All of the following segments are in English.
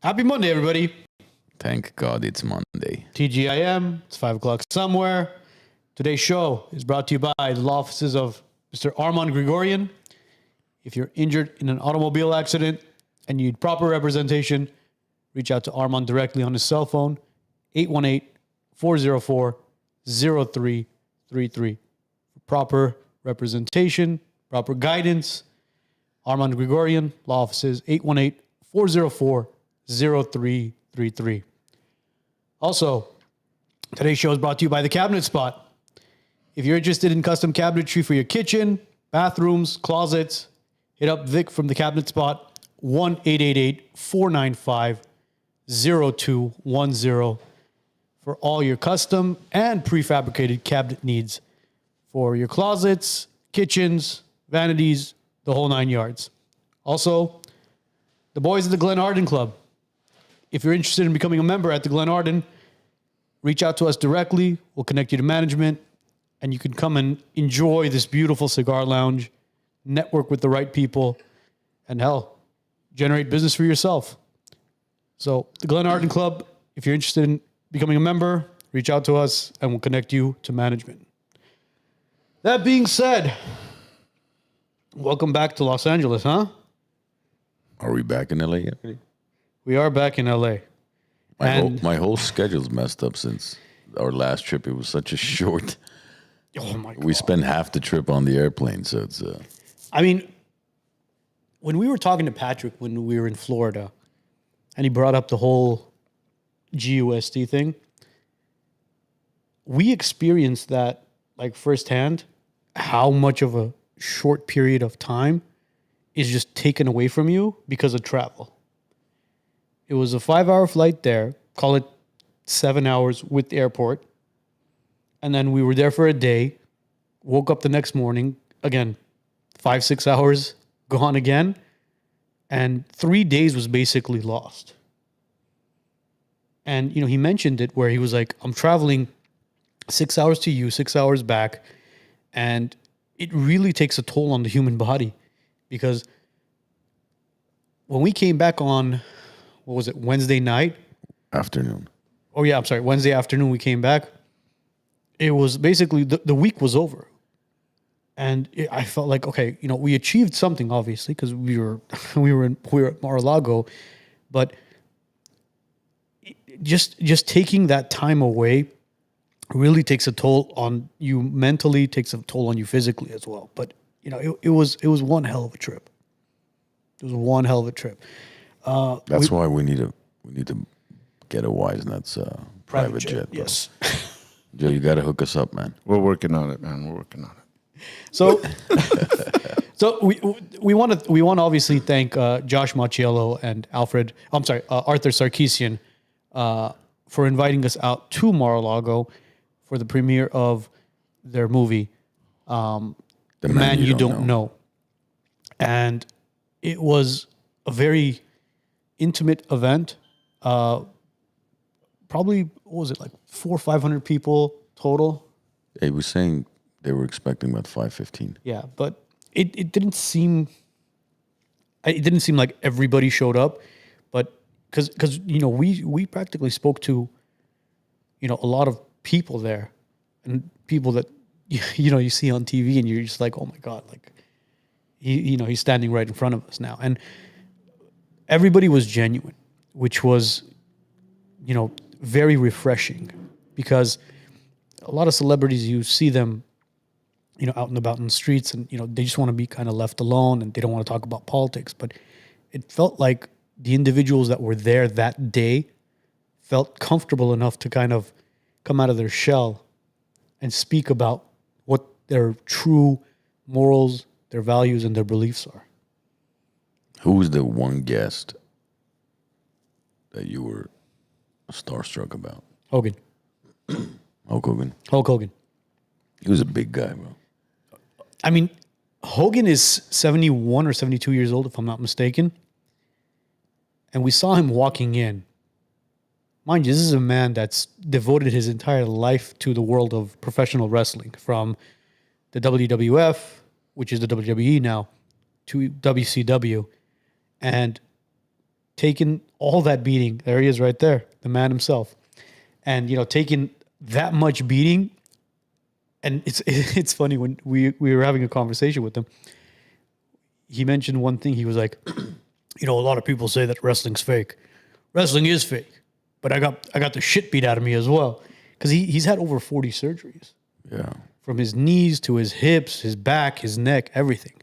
Happy Monday, everybody. Thank God it's Monday. TGIM, it's 5 o'clock somewhere. Today's show is brought to you by the law offices of Mr. Armand Grigorian. If you're injured in an automobile accident and you need proper representation, reach out to Armand directly on his cell phone, 818-404-0333. For proper representation, proper guidance, Armand Grigorian, law offices, 818-404-0333. Also, today's show is brought to you by The Cabinet Spot. If you're interested in custom cabinetry for your kitchen, bathrooms, closets, hit up Vic from The Cabinet Spot, 1-888-495-0210 for all your custom and prefabricated cabinet needs for your closets, kitchens, vanities, the whole 9 yards. Also, the boys of the Glen Arden Club. If you're interested in becoming a member at the Glen Arden, reach out to us directly. We'll connect you to management, and you can come and enjoy this beautiful cigar lounge, network with the right people, and hell, generate business for yourself. So the Glen Arden Club, if you're interested in becoming a member, reach out to us, and we'll connect you to management. That being said, welcome back to Los Angeles, huh? Are we back in LA yet? We are back in LA. My whole schedule's messed up since our last trip. It was such a short. Oh my God. We spent half the trip on the airplane, so it's. I mean, when we were talking to Patrick when we were in Florida, and he brought up the whole GUSD thing, we experienced that like firsthand. How much of a short period of time is just taken away from you because of travel. It was a 5-hour flight there, call it 7 hours with the airport. And then we were there for a day, woke up the next morning, again, 5-6 hours gone again. And 3 days was basically lost. And, you know, he mentioned it where he was like, I'm traveling 6 hours to you, 6 hours back. And it really takes a toll on the human body because when we came back on, what was it, Wednesday night? Afternoon. Oh, yeah, I'm sorry. Wednesday afternoon we came back. It was basically, the week was over. And I felt like, okay, you know, we achieved something, obviously, because we were at Mar-a-Lago. But just taking that time away really takes a toll on you mentally, takes a toll on you physically as well. But, you know, it was one hell of a trip. It was one hell of a trip. That's why we need to get a WiseNuts private jet. Bro. Yes. Joe, you got to hook us up, man. We're working on it, man. We're working on it. So, we want to obviously thank Josh Macchiello and Arthur Sarkeesian for inviting us out to Mar-a-Lago for the premiere of their movie, The Man You Don't Know. And it was a very intimate event. Probably, what was it, like 400 or 500 people total? He was saying they were expecting about 515. Yeah, but it didn't seem like everybody showed up, but because you know we practically spoke to, you know, a lot of people there, and people that you know you see on TV, and you're just like, oh my God, like he's standing right in front of us now, and everybody was genuine, which was, you know, very refreshing, because a lot of celebrities, you see them, you know, out and about in the streets, and, you know, they just want to be kind of left alone and they don't want to talk about politics. But it felt like the individuals that were there that day felt comfortable enough to kind of come out of their shell and speak about what their true morals, their values, and their beliefs are. Who was the one guest that you were starstruck about? Hogan. Hulk Hogan. Hulk Hogan. He was a big guy, bro. I mean, Hogan is 71 or 72 years old, if I'm not mistaken. And we saw him walking in. Mind you, this is a man that's devoted his entire life to the world of professional wrestling, from the WWF, which is the WWE now, to WCW. And taken all that beating. There he is right there, the man himself. And, taking that much beating. And it's funny when we were having a conversation with him. He mentioned one thing. He was like, a lot of people say that wrestling's fake. Wrestling is fake. But I got the shit beat out of me as well. Because he's had over 40 surgeries. Yeah. From his knees to his hips, his back, his neck, everything.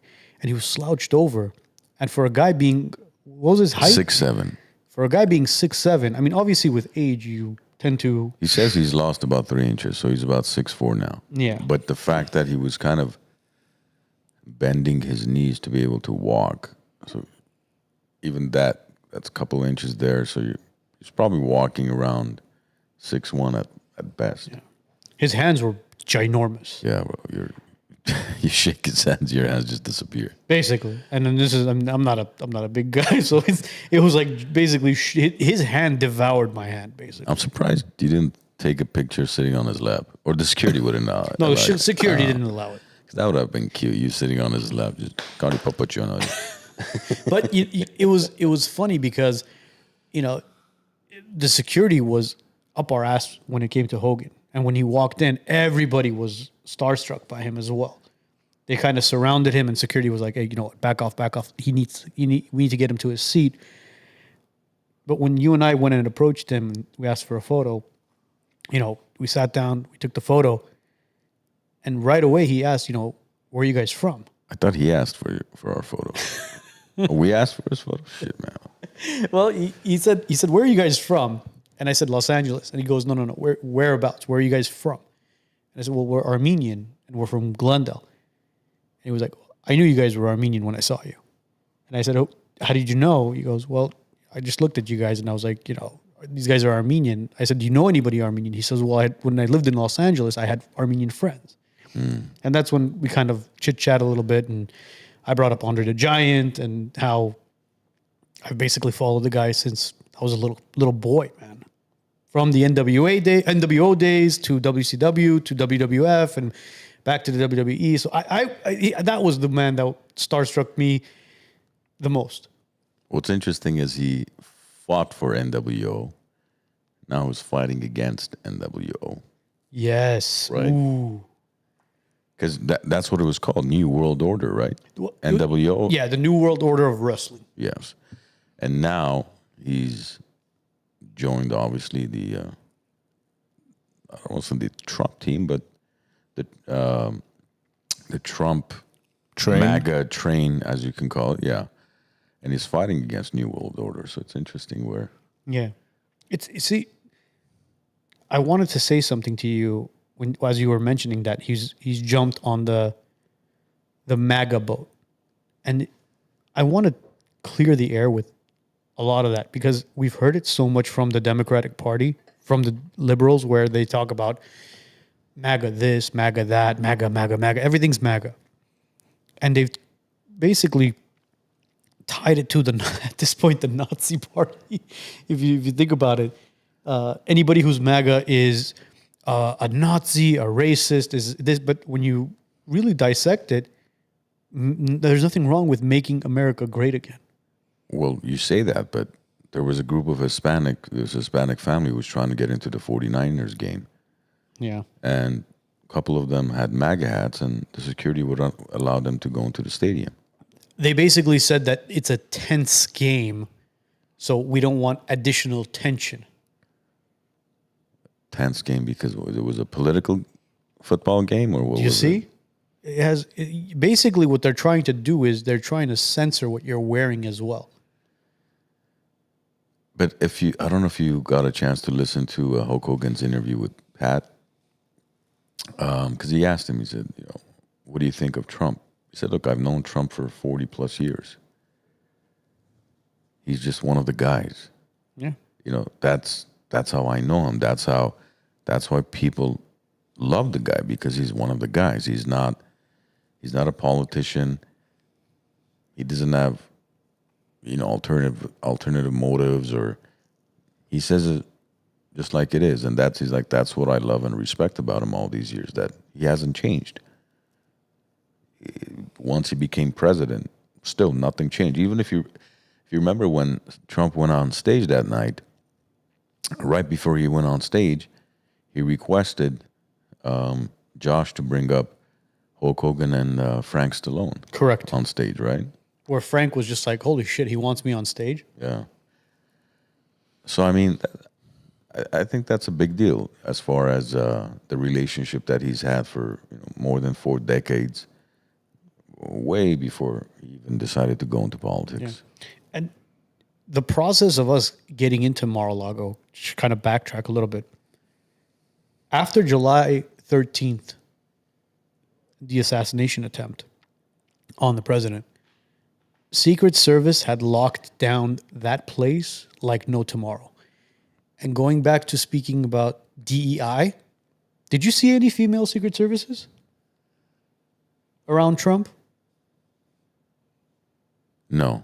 And he was slouched over. And for a guy being, what was his height? 6'7". For a guy being 6'7", I mean, obviously with age, you tend to... He says he's lost about 3 inches, so he's about 6'4" now. Yeah. But the fact that he was kind of bending his knees to be able to walk, so even that's a couple inches there, so he's probably walking around 6'1" at best. Yeah. His hands were ginormous. Yeah, well, you shake his hands, your hands just disappear. Basically, and then I'm not a big guy, so it was like basically his hand devoured my hand. Basically, I'm surprised you didn't take a picture sitting on his lap, or the security wouldn't allow it. No, security didn't allow it. That would have been cute. You sitting on his lap, just Kari Papachuno. But it was funny because, the security was up our ass when it came to Hogan. And when he walked in, everybody was starstruck by him as well. They kind of surrounded him, and security was like, "Hey, back off. We need to get him to his seat." But when you and I went and approached him, and we asked for a photo, we sat down, we took the photo, and right away he asked, "Where are you guys from?" I thought he asked for our photo. We asked for his photo. Shit, man. Well, he said, "Where are you guys from?" And I said, "Los Angeles." And he goes, No. Whereabouts? Where are you guys from? And I said, "Well, we're Armenian, and we're from Glendale." And he was like, "I knew you guys were Armenian when I saw you." And I said, "Oh, how did you know?" He goes, "Well, I just looked at you guys, and I was like, these guys are Armenian." I said, "Do you know anybody Armenian?" He says, "Well, when I lived in Los Angeles, I had Armenian friends." And that's when we kind of chit-chat a little bit, and I brought up Andre the Giant and how I've basically followed the guy since I was a little boy, man. From the NWO days to WCW to WWF and back to the WWE. So I that was the man that starstruck me the most. What's interesting is he fought for NWO. Now he's fighting against NWO. Yes. Right. Because that's what it was called, New World Order, right? NWO. Yeah, the New World Order of Wrestling. Yes. And now he's joined, obviously, the I don't want to say the Trump team, but the Trump Train? MAGA train, as you can call it, yeah. And he's fighting against New World Order, so it's interesting where... Yeah. See, I wanted to say something to you as you were mentioning that he's jumped on the MAGA boat. And I want to clear the air with a lot of that because we've heard it so much from the Democratic Party, from the liberals, where they talk about MAGA this, MAGA that, MAGA, MAGA, MAGA. Everything's MAGA. And they've basically tied it to at this point, the Nazi party. If you think about it, anybody who's MAGA is a Nazi, a racist, is this. But when you really dissect it, there's nothing wrong with making America great again. Well, you say that, but there was a group of Hispanic family who was trying to get into the 49ers game. Yeah. And a couple of them had MAGA hats, and the security would allow them to go into the stadium. They basically said that it's a tense game, so we don't want additional tension. Tense game because it was a political football game, or what? Do you see? Basically what they're trying to do is they're trying to censor what you're wearing as well. But I don't know if you got a chance to listen to Hulk Hogan's interview with Pat, because he asked him, he said, what do you think of Trump? He said, look, I've known Trump for 40 plus years. He's just one of the guys. Yeah. That's how I know him. That's why people love the guy, because he's one of the guys. He's not a politician. He doesn't have, alternative motives, or he says it just like it is. And that's what I love and respect about him all these years, that he hasn't changed. Once he became president, still nothing changed. Even if if you remember when Trump went on stage that night, right before he went on stage, he requested Josh to bring up Hulk Hogan and Frank Stallone. Correct. On stage, right? Where Frank was just like, holy shit, he wants me on stage. Yeah. So, I mean, I think that's a big deal as far as the relationship that he's had for more than 4 decades, way before he even decided to go into politics. Yeah. And the process of us getting into Mar-a-Lago, just kind of backtrack a little bit. After July 13th, the assassination attempt on the president, Secret Service had locked down that place like no tomorrow. And going back to speaking about DEI, did you see any female Secret Services around Trump? No.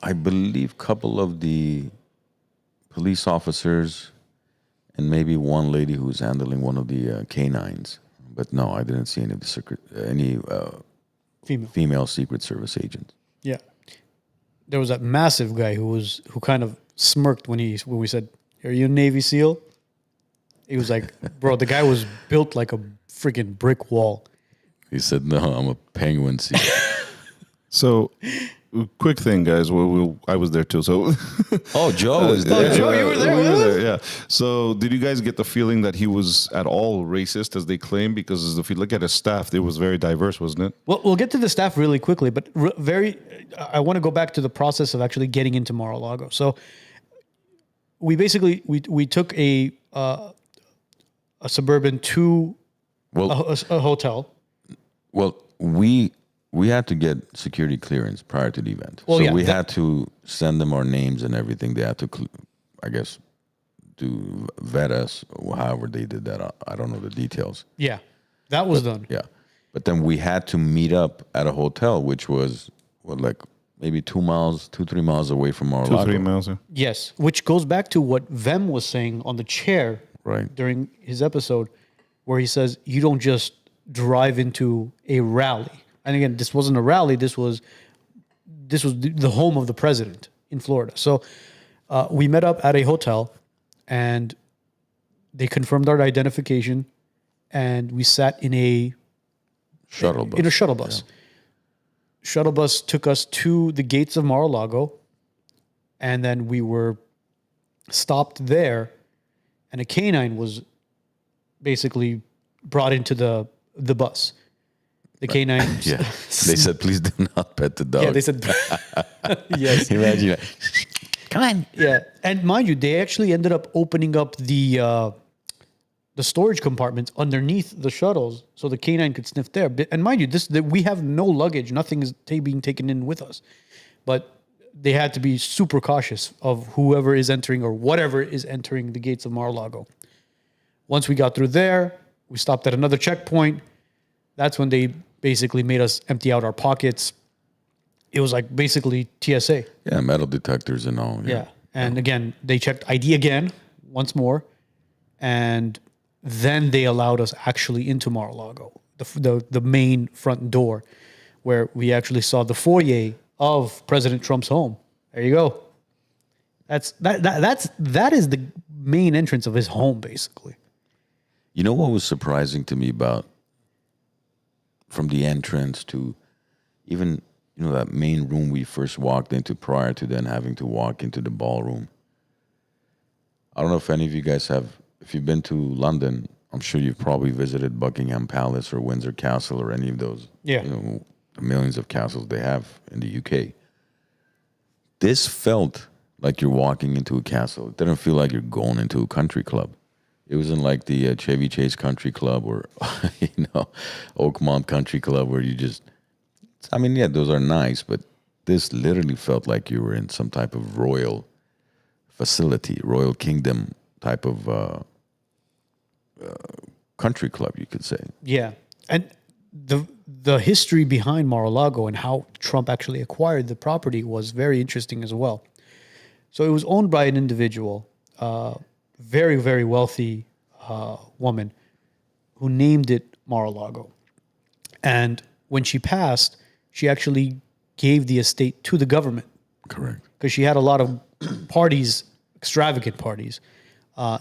I believe a couple of the police officers and maybe one lady who's handling one of the canines. But no, I didn't see any female Secret Service agents. Yeah. There was that massive guy who kind of smirked when we said, "Are you a Navy SEAL?" He was like, bro, the guy was built like a freaking brick wall. He said, "No, I'm a penguin SEAL." So, quick thing, guys. I was there too. So, oh, Joe was there. Oh, Joe, you were there. Yeah. So, did you guys get the feeling that he was at all racist, as they claim? Because if you look at his staff, it was very diverse, wasn't it? Well, we'll get to the staff really quickly, but I want to go back to the process of actually getting into Mar-a-Lago. So, we basically we took a Suburban to a hotel. Well, we had to get security clearance prior to the event. Well, so yeah, we had to send them our names and everything. They had to, I guess, vet us, however they did that. I don't know the details. Yeah, that was done. Yeah. But then we had to meet up at a hotel, which was, maybe 3 miles away from Mar-a-Lago. 2-3 miles. Yeah. Yes, which goes back to what Vem was saying on the chair during his episode, where he says, you don't just drive into a rally. And again, this wasn't a rally. This was the home of the president in Florida. So we met up at a hotel, and they confirmed our identification, and we sat in a shuttle bus. Yeah. Shuttle bus took us to the gates of Mar-a-Lago, and then we were stopped there, and a canine was basically brought into the bus. The canine. Yeah. They said, please do not pet the dog. Yeah, they said, yes. Imagine that. Come on. Yeah. And mind you, they actually ended up opening up the storage compartments underneath the shuttles so the canine could sniff there. And mind you, we have no luggage. Nothing is being taken in with us. But they had to be super cautious of whoever is entering or whatever is entering the gates of Mar-a-Lago. Once we got through there, we stopped at another checkpoint. That's when they basically made us empty out our pockets. It was like basically TSA. Yeah, metal detectors and all. Yeah. And again, they checked ID again, once more. And then they allowed us actually into Mar-a-Lago, the main front door, where we actually saw the foyer of President Trump's home. There you go. That is the main entrance of his home, basically. You know what was surprising to me about from the entrance to even, that main room we first walked into prior to then having to walk into the ballroom? I don't know if any of you guys if you've been to London, I'm sure you've probably visited Buckingham Palace or Windsor Castle or any of those, the millions of castles they have in the UK. This felt like you're walking into a castle. It didn't feel like you're going into a country club. It wasn't like the Chevy Chase Country Club or, Oakmont Country Club where you just, those are nice, but this literally felt like you were in some type of royal facility, royal kingdom type of country club, you could say. Yeah. And the history behind Mar-a-Lago and how Trump actually acquired the property was very interesting as well. So it was owned by an individual, very, very wealthy woman who named it Mar-a-Lago. And when she passed, she actually gave the estate to the government. Correct. Because she had a lot of parties, extravagant parties,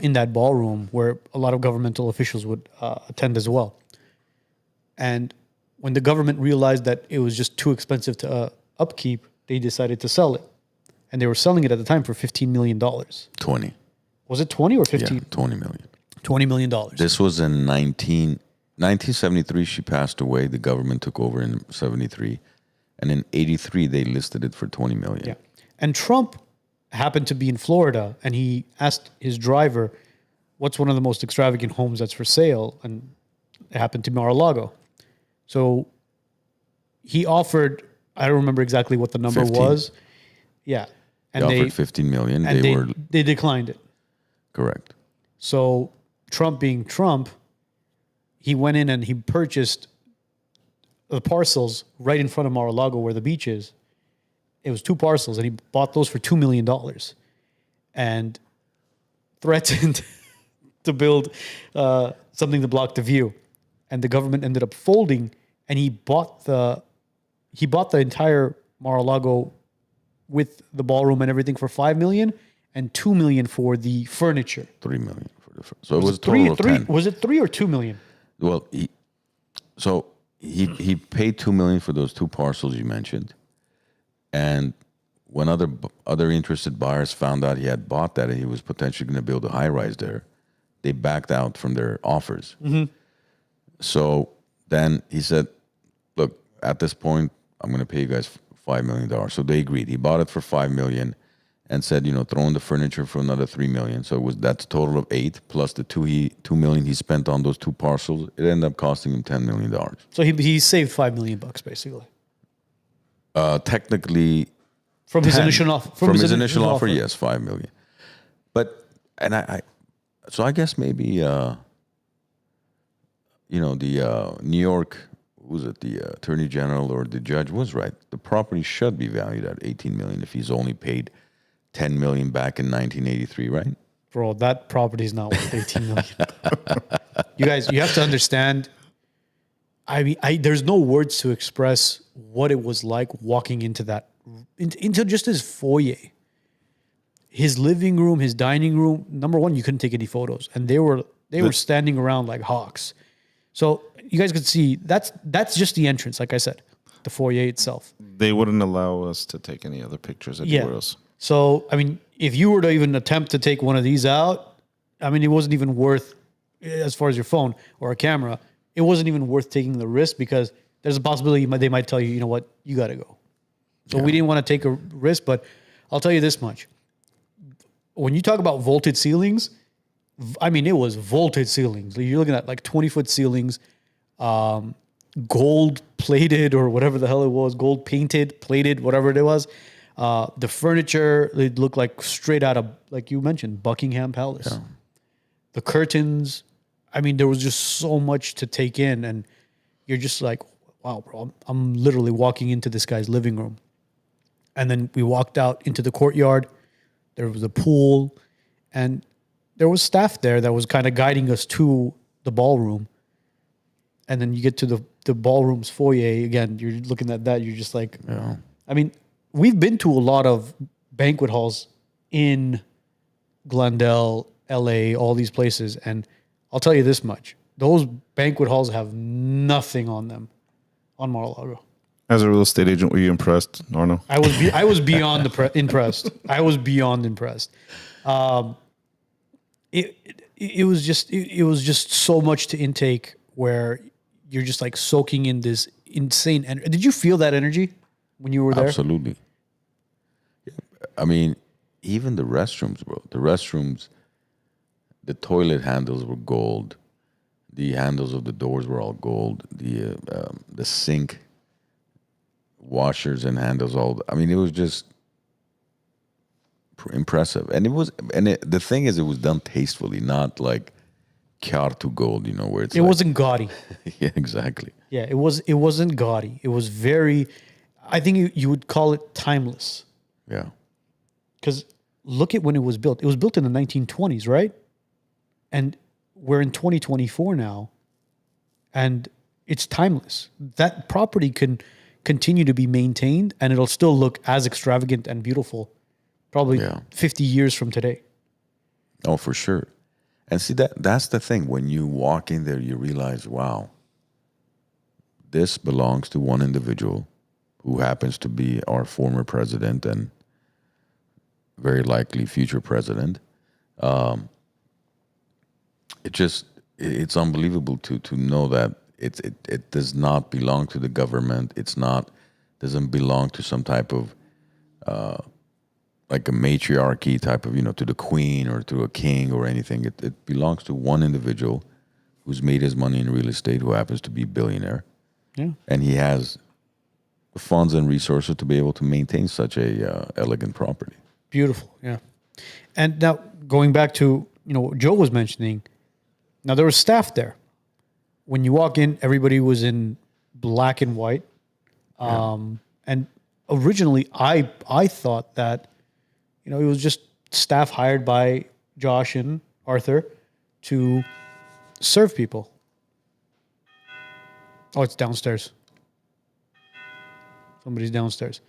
in that ballroom where a lot of governmental officials would attend as well. And when the government realized that it was just too expensive to upkeep, they decided to sell it. And they were selling it at the time for $15 million. 20. Was it 20 or 15? Yeah, 20 million. $20 million. This was in 1973. She passed away. The government took over in 73. And in 83, they listed it for 20 million. Yeah. And Trump happened to be in Florida, and he asked his driver, what's one of the most extravagant homes that's for sale? And it happened to Mar-a-Lago. So he offered, I don't remember exactly what the number 15. was. Yeah. And They offered 15 million. and they declined it. Correct. So Trump being Trump, he went in and he purchased the parcels right in front of Mar-a-Lago where the beach is. It was 2 parcels, and he bought those for $2 million and threatened to build something to block the view. And the government ended up folding, and he bought the entire Mar-a-Lago with the ballroom and everything for $5 million and $2 million for the furniture. 3 million for the first. So it was a total of 10. Was it 3 or 2 million? Well, he paid $2 million for those 2 parcels you mentioned, and when other interested buyers found out he had bought that and he was potentially going to build a high rise there, they backed out from their offers. Mm-hmm. So then he said, "Look, at this point, I'm going to pay you guys $5 million." So they agreed. He bought it for $5 million, and said, throw in the furniture for another $3 million. So that's a total of 8 plus the $2 million he spent on those 2 parcels. It ended up costing him $10 million. So he saved $5 million basically. Technically, From his initial offer. From his initial offer, yes, $5 million. But so I guess maybe the New York, was it the Attorney General or the judge was right. The property should be valued at $18 million if he's only paid $10 million back in 1983, right? Bro, that property is not worth $18 million. You guys, you have to understand. I mean, there's no words to express what it was like walking into into just his foyer, his living room, his dining room. Number one, you couldn't take any photos, and they were standing around like hawks. So you guys could see that's just the entrance. Like I said, the foyer itself. They wouldn't allow us to take any other pictures anywhere else. So I mean, if you were to even attempt to take one of these out, I mean, it wasn't even worth, as far as your phone or a camera, it wasn't even worth taking the risk, because there's a possibility they might tell you, you know what, you got to go. So we didn't want to take a risk, but I'll tell you this much. When you talk about vaulted ceilings, I mean, it was vaulted ceilings. You're looking at like 20-foot ceilings, gold plated or whatever the hell it was, gold painted, plated, whatever it was. The furniture, it looked like straight out of, like you mentioned, Buckingham Palace. Yeah. The curtains, I mean, there was just so much to take in, and you're just like, wow, bro, I'm literally walking into this guy's living room. And then we walked out into the courtyard. There was a pool, and there was staff there that was kind of guiding us to the ballroom. And then you get to the ballroom's foyer. Again, you're looking at that. You're just like, I mean, we've been to a lot of banquet halls in Glendale, LA, all these places. And I'll tell you this much. Those banquet halls have nothing on them on Mar-a-Lago. As a real estate agent, were you impressed or no? I was beyond impressed. I was beyond impressed. It was just so much to intake, where you're just like soaking in this insane energy. Did you feel that energy when you were there? Absolutely. I mean, even the restrooms, bro. The restrooms, the toilet handles were gold. The handles of the doors were all gold. The sink washers and handles, I mean, it was just impressive. And the thing is, it was done tastefully, not like Kjartu gold, where it wasn't gaudy. Yeah, exactly. Yeah, it wasn't gaudy. It was very, I think you would call it timeless. Yeah. Because look at when it was built. It was built in the 1920s, right? And we're in 2024 now, and it's timeless. That property can continue to be maintained, and it'll still look as extravagant and beautiful, probably 50 years from today. Oh, for sure. And see, that's the thing. When you walk in there, you realize, wow, this belongs to one individual who happens to be our former president and very likely future president. It's unbelievable to know that it does not belong to the government. Doesn't belong to some type of like a matriarchy type of, to the queen or to a king or anything. It belongs to one individual who's made his money in real estate, who happens to be a billionaire. Yeah. And he has the funds and resources to be able to maintain such a elegant property. Beautiful, yeah. And now going back to, what Joe was mentioning, now there was staff there. When you walk in, everybody was in black and white. And originally I thought that, it was just staff hired by Josh and Arthur to serve people. Oh, it's downstairs. Somebody's downstairs.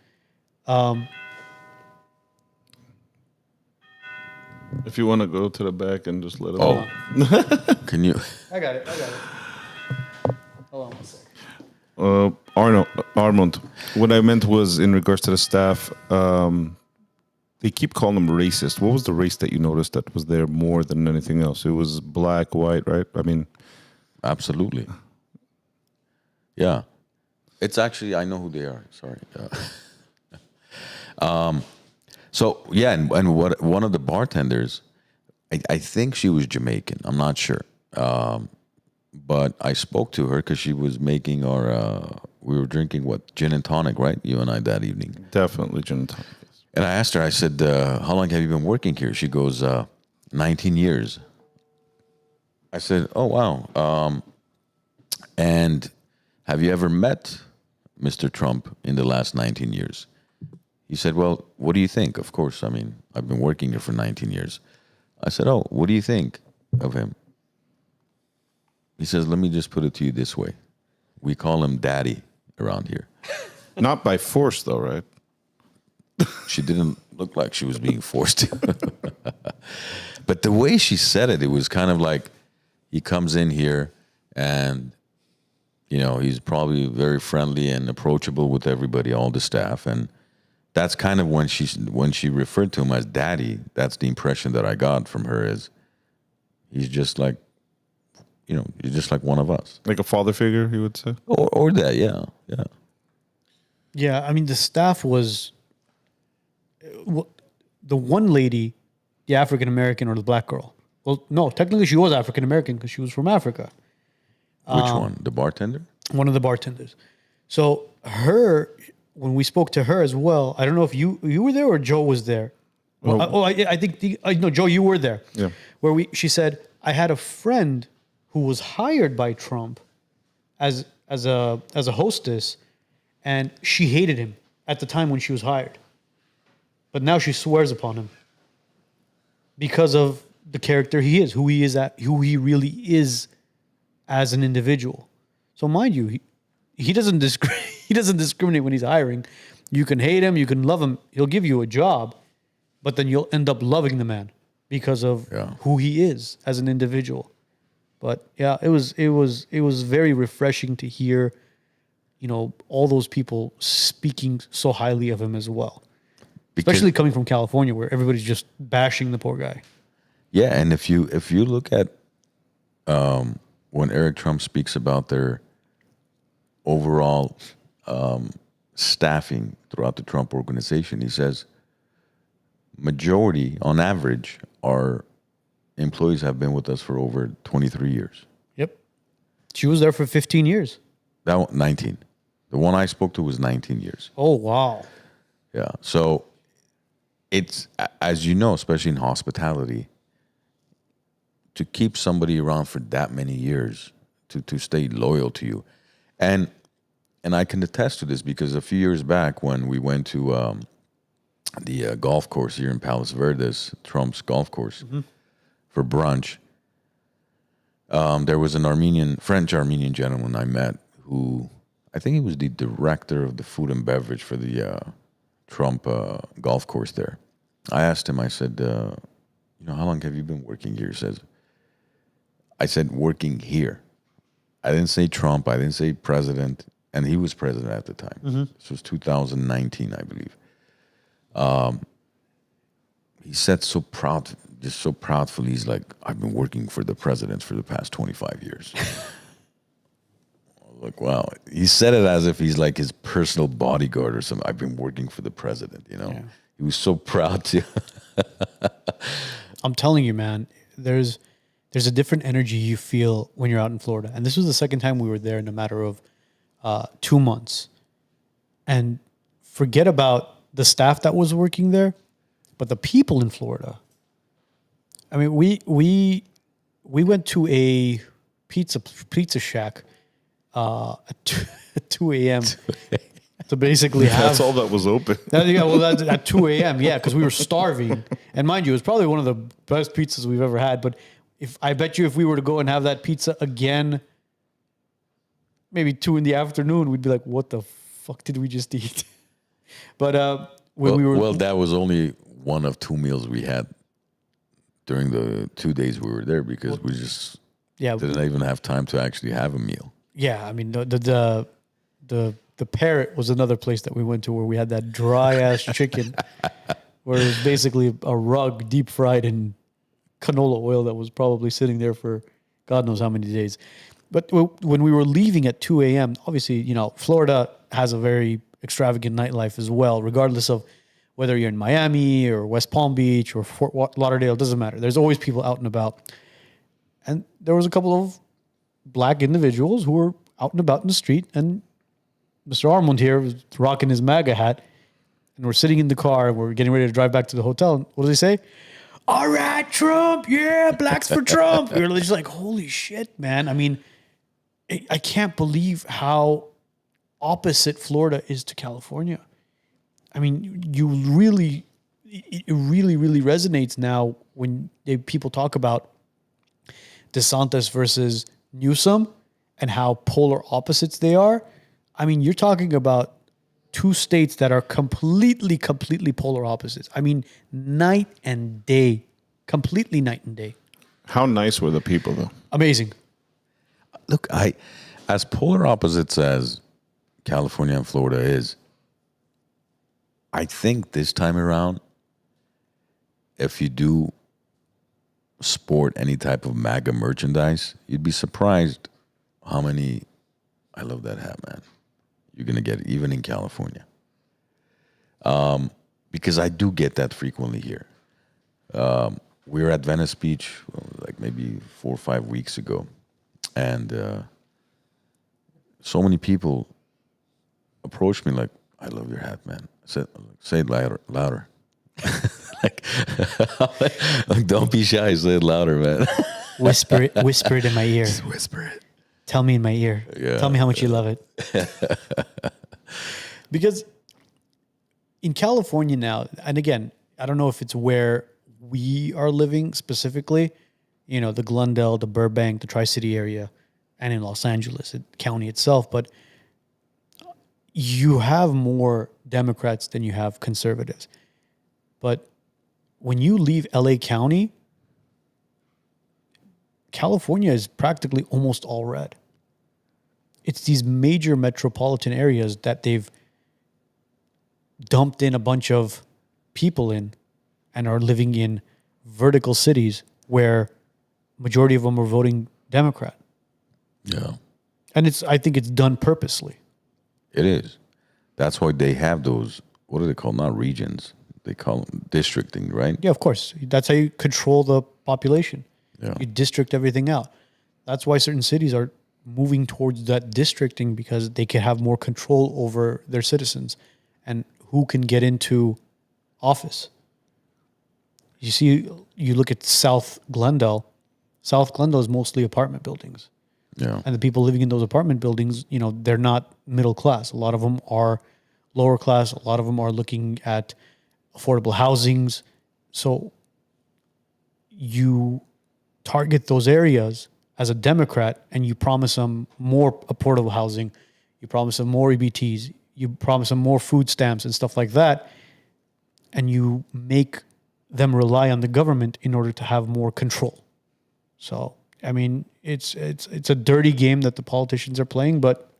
If you want to go to the back and just let them know. Can you? I got it. Hold on one second. Armand, what I meant was in regards to the staff, they keep calling them racist. What was the race that you noticed that was there more than anything else? It was black, white, right? I mean, absolutely. Yeah. It's actually, I know who they are. Sorry. So, yeah, and what one of the bartenders, I think she was Jamaican. I'm not sure. But I spoke to her because she was making we were drinking gin and tonic, right? You and I that evening. Definitely gin and tonic. And I asked her, I said, how long have you been working here? She goes, 19 years. I said, oh, wow. And have you ever met Mr. Trump in the last 19 years? He said, well, what do you think? Of course, I mean, I've been working here for 19 years. I said, oh, what do you think of him? He says, let me just put it to you this way. We call him Daddy around here. Not by force, though, right? She didn't look like she was being forced to. But the way she said it, it was kind of like he comes in here and, he's probably very friendly and approachable with everybody, all the staff. And that's kind of when she referred to him as Daddy, that's the impression that I got from her is he's just like, he's just like one of us. Like a father figure, you would say? Or that, yeah. Yeah, I mean, the staff was... the one lady, the African-American or the black girl. Well, no, technically she was African-American because she was from Africa. Which one? The bartender? One of the bartenders. So when we spoke to her as well, I don't know if you were there or Joe was there. Well, I think, no, Joe, you were there. Yeah. She said, I had a friend who was hired by Trump as a hostess, and she hated him at the time when she was hired. But now she swears upon him because of the character he is, who he really is as an individual. So mind you, he doesn't discriminate when he's hiring. You can hate him, you can love him. He'll give you a job, but then you'll end up loving the man because of who he is as an individual. But yeah, it was very refreshing to hear, all those people speaking so highly of him as well. Especially coming from California, where everybody's just bashing the poor guy. Yeah, and if you look at when Eric Trump speaks about their overall staffing throughout the Trump organization, he says majority, on average, our employees have been with us for over 23 years. Yep. She was there for 15 years. That one, 19. The one I spoke to was 19 years. Oh, wow. Yeah. So it's, as you know, especially in hospitality, to keep somebody around for that many years, to stay loyal to you. And I can attest to this because a few years back when we went to the golf course here in Palos Verdes, Trump's golf course, for brunch, there was an French-Armenian gentleman I met who I think he was the director of the food and beverage for the Trump golf course there. I asked him, I said, how long have you been working here? He says, I said, working here. I didn't say Trump. I didn't say president. And he was president at the time. This was 2019, I believe. He said so proud, just so proudfully, he's like, I've been working for the president for the past 25 years. Like, wow. He said it as if he's like his personal bodyguard or something. I've been working for the president, Yeah. He was so proud to. I'm telling you, man, there's a different energy you feel when you're out in Florida. And this was the second time we were there in a matter of 2 months. And forget about the staff that was working there, but the people in Florida. I mean, we went to a pizza shack at 2 a.m. to basically have... That's all that was open. That's at 2 a.m., yeah, because we were starving. And mind you, it was probably one of the best pizzas we've ever had. But I bet you if we were to go and have that pizza again, maybe 2 in the afternoon, we'd be like, what the fuck did we just eat? But Well, that was only one of 2 meals we had during the 2 days we were there because we just didn't even have time to actually have a meal. Yeah, I mean the Parrot was another place that we went to where we had that dry ass chicken, where it was basically a rug deep fried in canola oil that was probably sitting there for God knows how many days. But when we were leaving at 2 a.m., obviously, Florida has a very extravagant nightlife as well, regardless of whether you're in Miami or West Palm Beach or Fort Lauderdale, it doesn't matter. There's always people out and about. And there was a couple of black individuals who were out and about in the street, and Mr. Armand here was rocking his MAGA hat, and we're sitting in the car, and we're getting ready to drive back to the hotel. And what does he say? All right, Trump. Yeah, blacks for Trump. We were just like, holy shit, man. I mean, I can't believe how opposite Florida is to California. I mean, it really, really resonates now when people talk about DeSantis versus Newsom and how polar opposites they are. I mean, you're talking about 2 states that are completely polar opposites. I mean, night and day, completely night and day. How nice were the people, though? Amazing. Look, as polar opposites as California and Florida is, I think this time around, if you do sport any type of MAGA merchandise, you'd be surprised how many, I love that hat, man, you're going to get even in California. Because I do get that frequently here. We were at Venice Beach like maybe 4 or 5 weeks ago, and so many people approached me like, I love your hat, man. I said, say it louder. like, don't be shy, say it louder, man. Whisper it in my ear. Just whisper it. Tell me in my ear. Yeah. Tell me how much you love it. Because in California now, and again, I don't know if it's where we are living specifically, the Glendale, the Burbank, the Tri-City area, and in Los Angeles, the county itself, but you have more Democrats than you have conservatives. But when you leave LA County, California is practically almost all red. It's these major metropolitan areas that they've dumped in a bunch of people in and are living in vertical cities where majority of them are voting Democrat. Yeah. And I think it's done purposely. It is. That's why they have those, what do they call, not regions, they call them districting, right? Yeah, of course. That's how you control the population. Yeah. You district everything out. That's why certain cities are moving towards that districting, because they can have more control over their citizens and who can get into office. You see, you look at South Glendale. South Glendale is mostly apartment buildings. Yeah. And the people living in those apartment buildings, they're not middle class. A lot of them are lower class. A lot of them are looking at affordable housings. So you target those areas as a Democrat and you promise them more affordable housing. you promise them more EBTs, you promise them more food stamps and stuff like that, and you make them rely on the government in order to have more control. So, I mean, it's a dirty game that the politicians are playing, but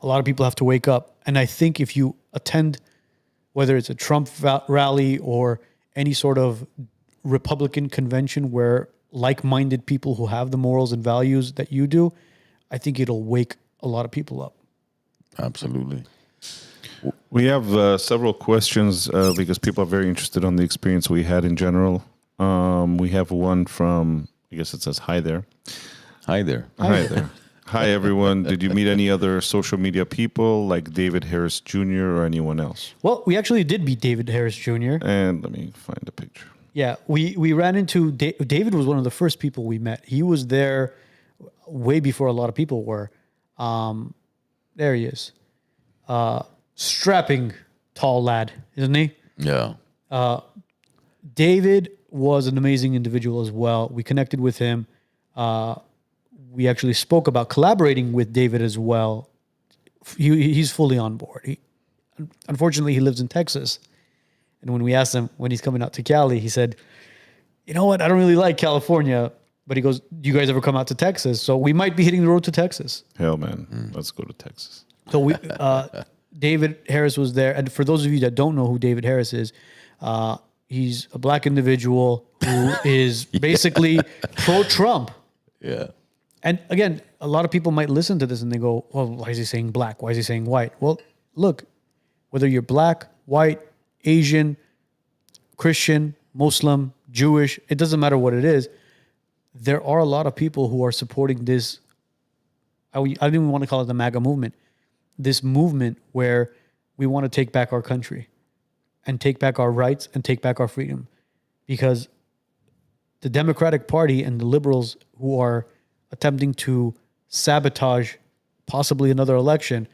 a lot of people have to wake up. And I think if you attend, whether it's a Trump rally or any sort of Republican convention where like-minded people who have the morals and values that you do, I think it'll wake a lot of people up. Absolutely. We have several questions because people are very interested on the experience we had in general. We have one from, I guess it says, hi there. Hi there. Hi there. Hi, everyone. Did you meet any other social media people like David Harris Jr. or anyone else? Well, we actually did meet David Harris Jr. And let me find a picture. Yeah, we ran into David was one of the first people we met. He was there way before a lot of people were. There he is. Strapping, tall lad, isn't he? Yeah. David was an amazing individual as well. We connected with him. We actually spoke about collaborating with David as well. He's fully on board. Unfortunately, he lives in Texas. And when we asked him when he's coming out to Cali, he said, you know what? I don't really like California. But he goes, do you guys ever come out to Texas? So we might be hitting the road to Texas. Hell, man. Let's go to Texas. So David Harris was there. And for those of you that don't know who David Harris is, he's a black individual who is basically pro-Trump. Yeah. And again, a lot of people might listen to this and they go, well, why is he saying black? Why is he saying white? Well, look, whether you're black, white, Asian, Christian, Muslim, Jewish, it doesn't matter what it is. There are a lot of people who are supporting this. I don't even want to call it the MAGA movement. This movement where we want to take back our country and take back our rights and take back our freedom. Because the Democratic Party and the liberals who are attempting to sabotage possibly another election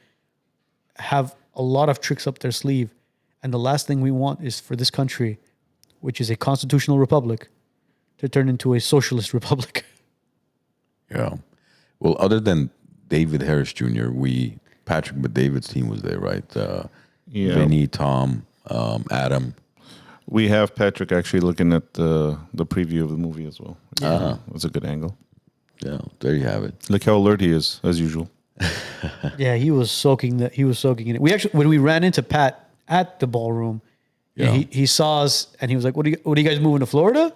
have a lot of tricks up their sleeve. And the last thing we want is for this country, which is a constitutional republic, to turn into a socialist republic. Yeah. Well, other than David Harris Jr., Patrick Bet-David's team was there, right? Yeah. Vinnie, Tom, Adam. We have Patrick actually looking at the preview of the movie as well. Yeah. That's a good angle. Yeah, there you have it. Look how alert he is, as usual. Yeah, he was soaking in it. We actually, when we ran into Pat at the ballroom, he saw us and he was like, "What are you guys moving to Florida?"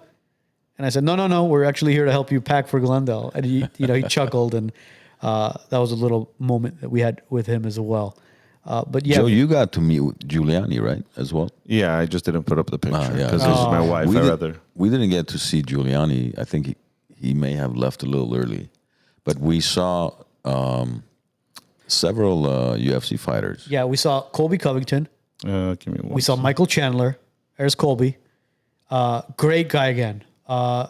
And I said, "No, we're actually here to help you pack for Glendale." And he chuckled, and that was a little moment that we had with him as well. But yeah, Joe, you got to meet with Giuliani, right, as well? Yeah, I just didn't put up the picture yeah. because this is my wife. We didn't get to see Giuliani. I think he may have left a little early, but we saw several UFC fighters. Yeah, we saw Colby Covington. Give me one. We saw Michael Chandler. There's Colby. Great guy again.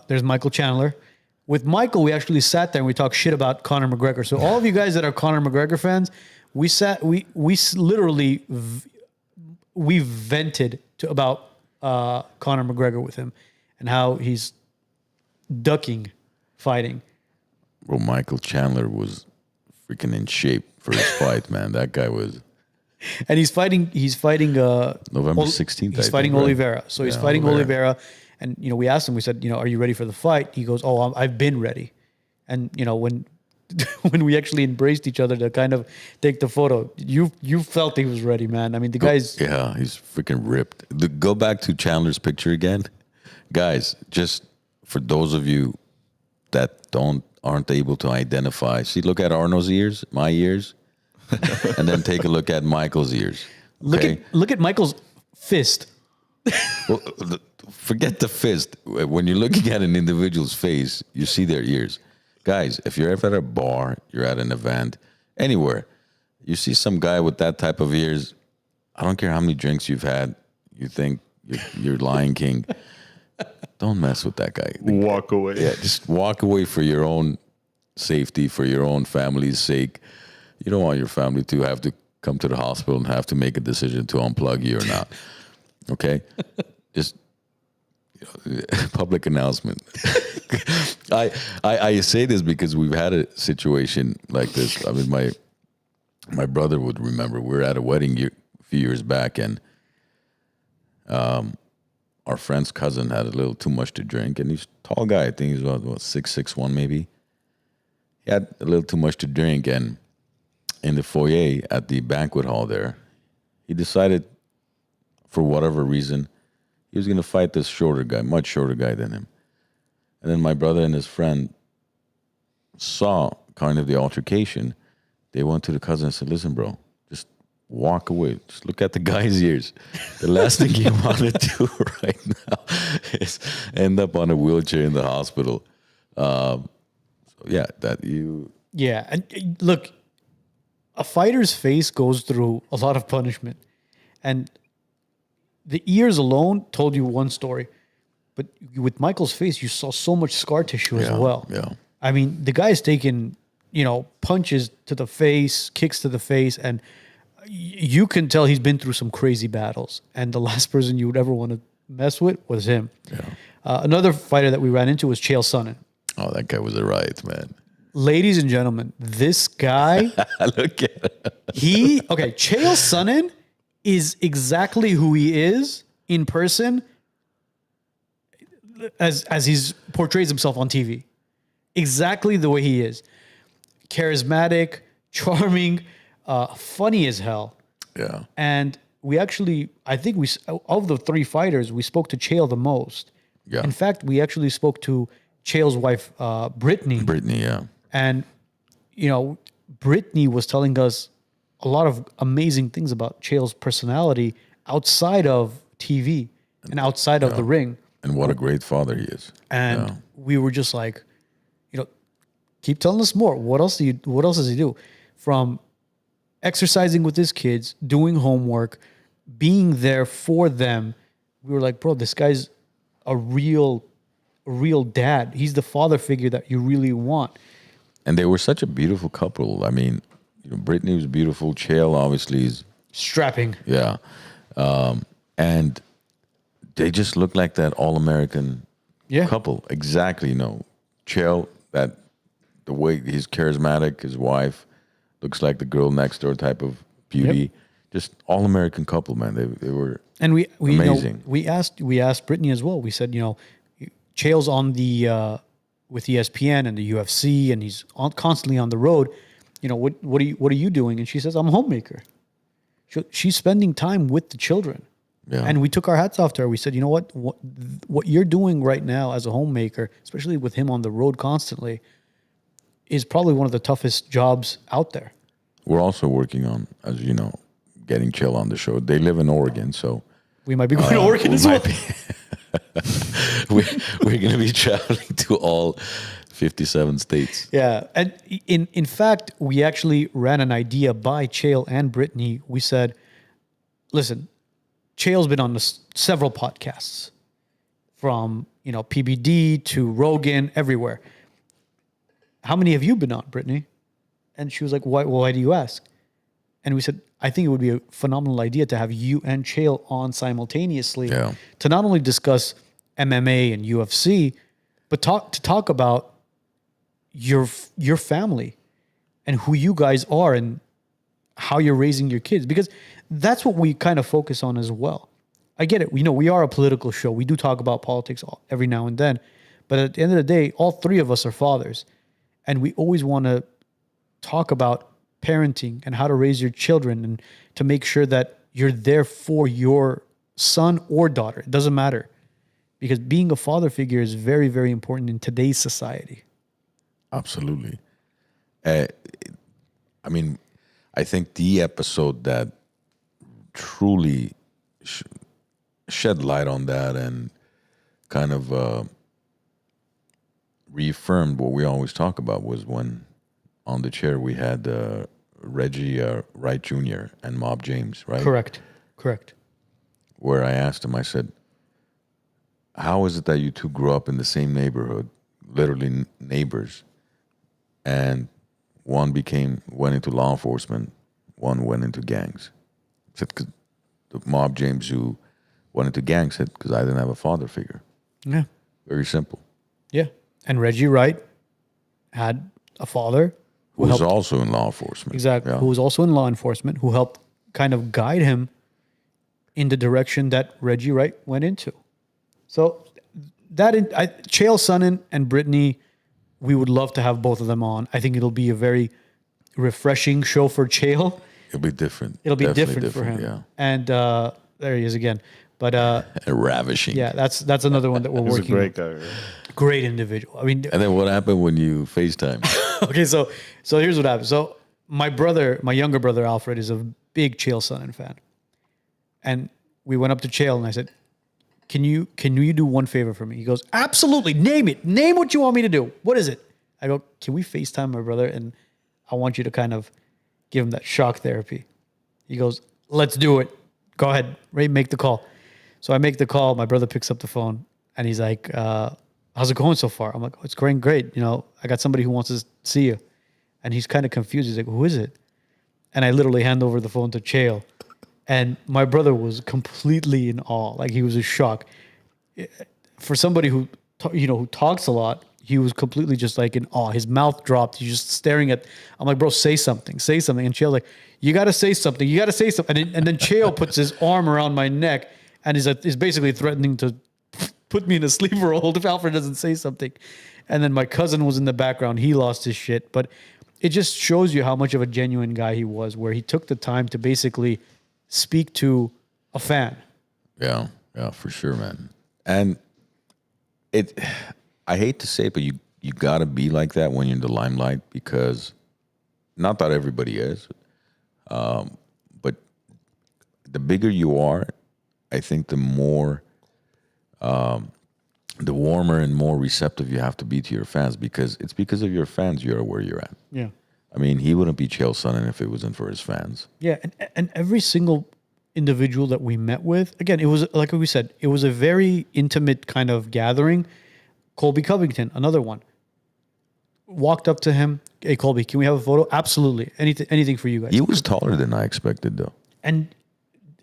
There's Michael Chandler. With Michael, we actually sat there and we talked shit about Conor McGregor. So all of you guys that are Conor McGregor fans, we literally vented about Conor McGregor with him and how he's ducking fighting. Bro, Michael Chandler was freaking in shape for his fight, man. That guy was. And he's fighting November 16th. He's fighting Oliveira. So he's fighting Oliveira. And, we asked him, we said, are you ready for the fight? He goes, oh, I've been ready. And, when we actually embraced each other to kind of take the photo, you felt he was ready, man. I mean, the guy's... Yeah, he's freaking ripped. Go back to Chandler's picture again. Guys, just for those of you that aren't able to identify, see, look at Arnold's ears, my ears, and then take a look at Michael's ears. Okay? Look at Michael's fist. Well, forget the fist. When you're looking at an individual's face, you see their ears. Guys, if you're ever at a bar, you're at an event, anywhere, you see some guy with that type of ears, I don't care how many drinks you've had, you think you're Lion King. Don't mess with that guy. Walk away. Yeah, just walk away for your own safety, for your own family's sake. You don't want your family to have to come to the hospital and have to make a decision to unplug you or not. Okay? Just public announcement. I say this because we've had a situation like this. I mean, my brother would remember. We were at a wedding a few years back, and our friend's cousin had a little too much to drink, and he's a tall guy. I think he's about 6'1" maybe. He had a little too much to drink, and in the foyer at the banquet hall there, he decided, for whatever reason, he was going to fight this shorter guy, much shorter guy than him. And then my brother and his friend saw kind of the altercation. They went to the cousin and said, listen, bro, just walk away. Just look at the guy's ears. The last thing you want to do right now is end up on a wheelchair in the hospital. So yeah, that you... Yeah, and look, a fighter's face goes through a lot of punishment. And the ears alone told you one story. But with Michael's face, you saw so much scar tissue as well. Yeah. I mean, the guy's taken, punches to the face, kicks to the face, and you can tell he's been through some crazy battles. And the last person you would ever want to mess with was him. Yeah. Another fighter that we ran into was Chael Sonnen. Oh, that guy was a riot, man. Ladies and gentlemen, this guy, look at him. Chael Sonnen is exactly who he is in person as he's portrays himself on TV. Exactly the way he is. Charismatic, charming, funny as hell. Yeah. And we actually, I think of the three fighters, we spoke to Chael the most. Yeah. In fact, we actually spoke to Chael's wife, Brittany. Brittany, yeah. And, Brittany was telling us a lot of amazing things about Chael's personality outside of TV and outside of the ring. And what a great father he is. And we were just like, keep telling us more. What else does he do? From exercising with his kids, doing homework, being there for them. We were like, bro, this guy's a real dad. He's the father figure that you really want. And they were such a beautiful couple. I mean, Brittany was beautiful. Chael obviously is strapping. Yeah. And they just look like that all-American couple. Exactly. Chael, the way he's charismatic, his wife looks like the girl next door type of beauty. Yep. Just all-American couple, man. They were amazing. We asked Brittany as well. We said, Chael's on the with ESPN and the UFC, and he's constantly on the road. What are you doing? And she says, I'm a homemaker. She's spending time with the children. Yeah. And we took our hats off to her. We said, what you're doing right now as a homemaker, especially with him on the road constantly, is probably one of the toughest jobs out there. We're also working on, as you know, getting Chael on the show. They live in Oregon, so we might be going to Oregon as well. We're going to be traveling to all 57 states. Yeah. And in fact, we actually ran an idea by Chael and Brittany. We said, listen, Chael's been on several podcasts from, PBD to Rogan, everywhere. How many have you been on, Brittany? And she was like, why do you ask? And we said, I think it would be a phenomenal idea to have you and Chael on simultaneously to not only discuss MMA and UFC, but to talk about your family and who you guys are and how you're raising your kids, because that's what we kind of focus on as well. I get it. We are a political show. We do talk about politics every now and then, but at the end of the day, all three of us are fathers, and we always want to talk about parenting and how to raise your children and to make sure that you're there for your son or daughter. It doesn't matter, because being a father figure is very, very important in today's society. Absolutely. I think the episode that truly shed light on that and kind of reaffirmed what we always talk about was when on the chair we had Reggie Wright Jr. and Mob James, right? Correct. Where I asked him, I said, how is it that you two grew up in the same neighborhood, literally neighbors, and one went into law enforcement, one went into gangs? I said, 'cause the Mob James who went into gangs said, because I didn't have a father figure. Yeah. Very simple. Yeah. And Reggie Wright had a father Who's helped also in law enforcement. exactly Yeah. who was also in law enforcement, who helped kind of guide him in the direction that Reggie Wright went into. So Chael Sonnen and Brittany, we would love to have both of them on. I think it'll be a very refreshing show for Chael. It'll be different. It'll be Definitely different for him. Yeah. And there he is again. But Ravishing. yeah, that's another one that we're He's a working great with. guy. Right? Great individual. I mean, And then what happened when you FaceTime? okay, so here's what happened. So my younger brother Alfred, is a big Chael Sonnen fan, and we went up to Chael and I said, "Can you do one favor for me?" He goes, "Absolutely. Name it. Name what you want me to do. What is it?" I go, "Can we FaceTime my brother and I want you to kind of give him that shock therapy." He goes, "Let's do it. Go ahead. Ray, make the call." So I make the call. My brother picks up the phone and he's like, "How's it going so far?" I'm like, "Oh, it's going great. You know, I got somebody who wants to see you." And he's kind of confused. He's like, "Who is it?" And I literally hand over the phone to Chael. And my brother was completely in awe. Like, he was in shock. For somebody who talks a lot, he was completely just like in awe. His mouth dropped. He's just staring at. I'm like, "Bro, say something. Say something." And Chael's like, "You got to say something. You got to say something." And then Chael puts his arm around my neck and is basically threatening to put me in a sleeper hold if Alfred doesn't say something. And then my cousin was in the background. He lost his shit. But it just shows you how much of a genuine guy he was, where he took the time to basically speak to a fan. Yeah, for sure, man. And I hate to say it, but you got to be like that when you're in the limelight, because not that everybody is, but the bigger you are, I think the more, the warmer and more receptive you have to be to your fans, because it's because of your fans you're where you're at. Yeah. I mean, he wouldn't be Chael Sonnen if it wasn't for his fans. Yeah, and every single individual that we met with, again, it was like we said, it was a very intimate kind of gathering. Colby Covington, another one, walked up to him. "Hey, Colby, can we have a photo?" Absolutely, anything for you guys. He was taller than I expected, though. And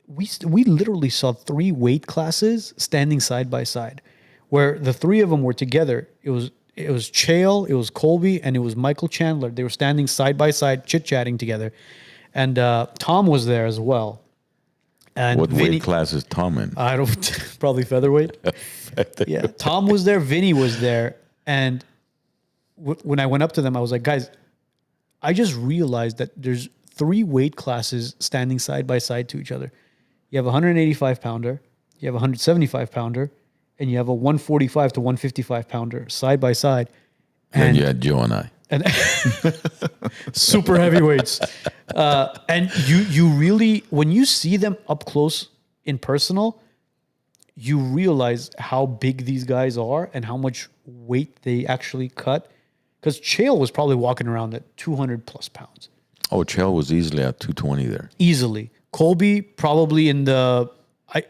we literally saw 3 weight classes standing side by side, where the 3 of them were together. It was Chael, it was Colby, and it was Michael Chandler. They were standing side by side, chit-chatting together. And Tom was there as well. And What Vinnie, weight class is Tom in? I don't, probably featherweight. Yeah, Tom was there, Vinnie was there. And when I went up to them, I was like, "Guys, I just realized that there's 3 weight classes standing side by side to each other. You have a 185 pounder, you have a 175 pounder, and you have a 145 to 155 pounder side by side." And you had Joe and I. And super heavyweights. And you really, when you see them up close in personal, you realize how big these guys are and how much weight they actually cut. Because Chael was probably walking around at 200 plus pounds. Oh, Chael was easily at 220 there. Easily. Colby probably in the,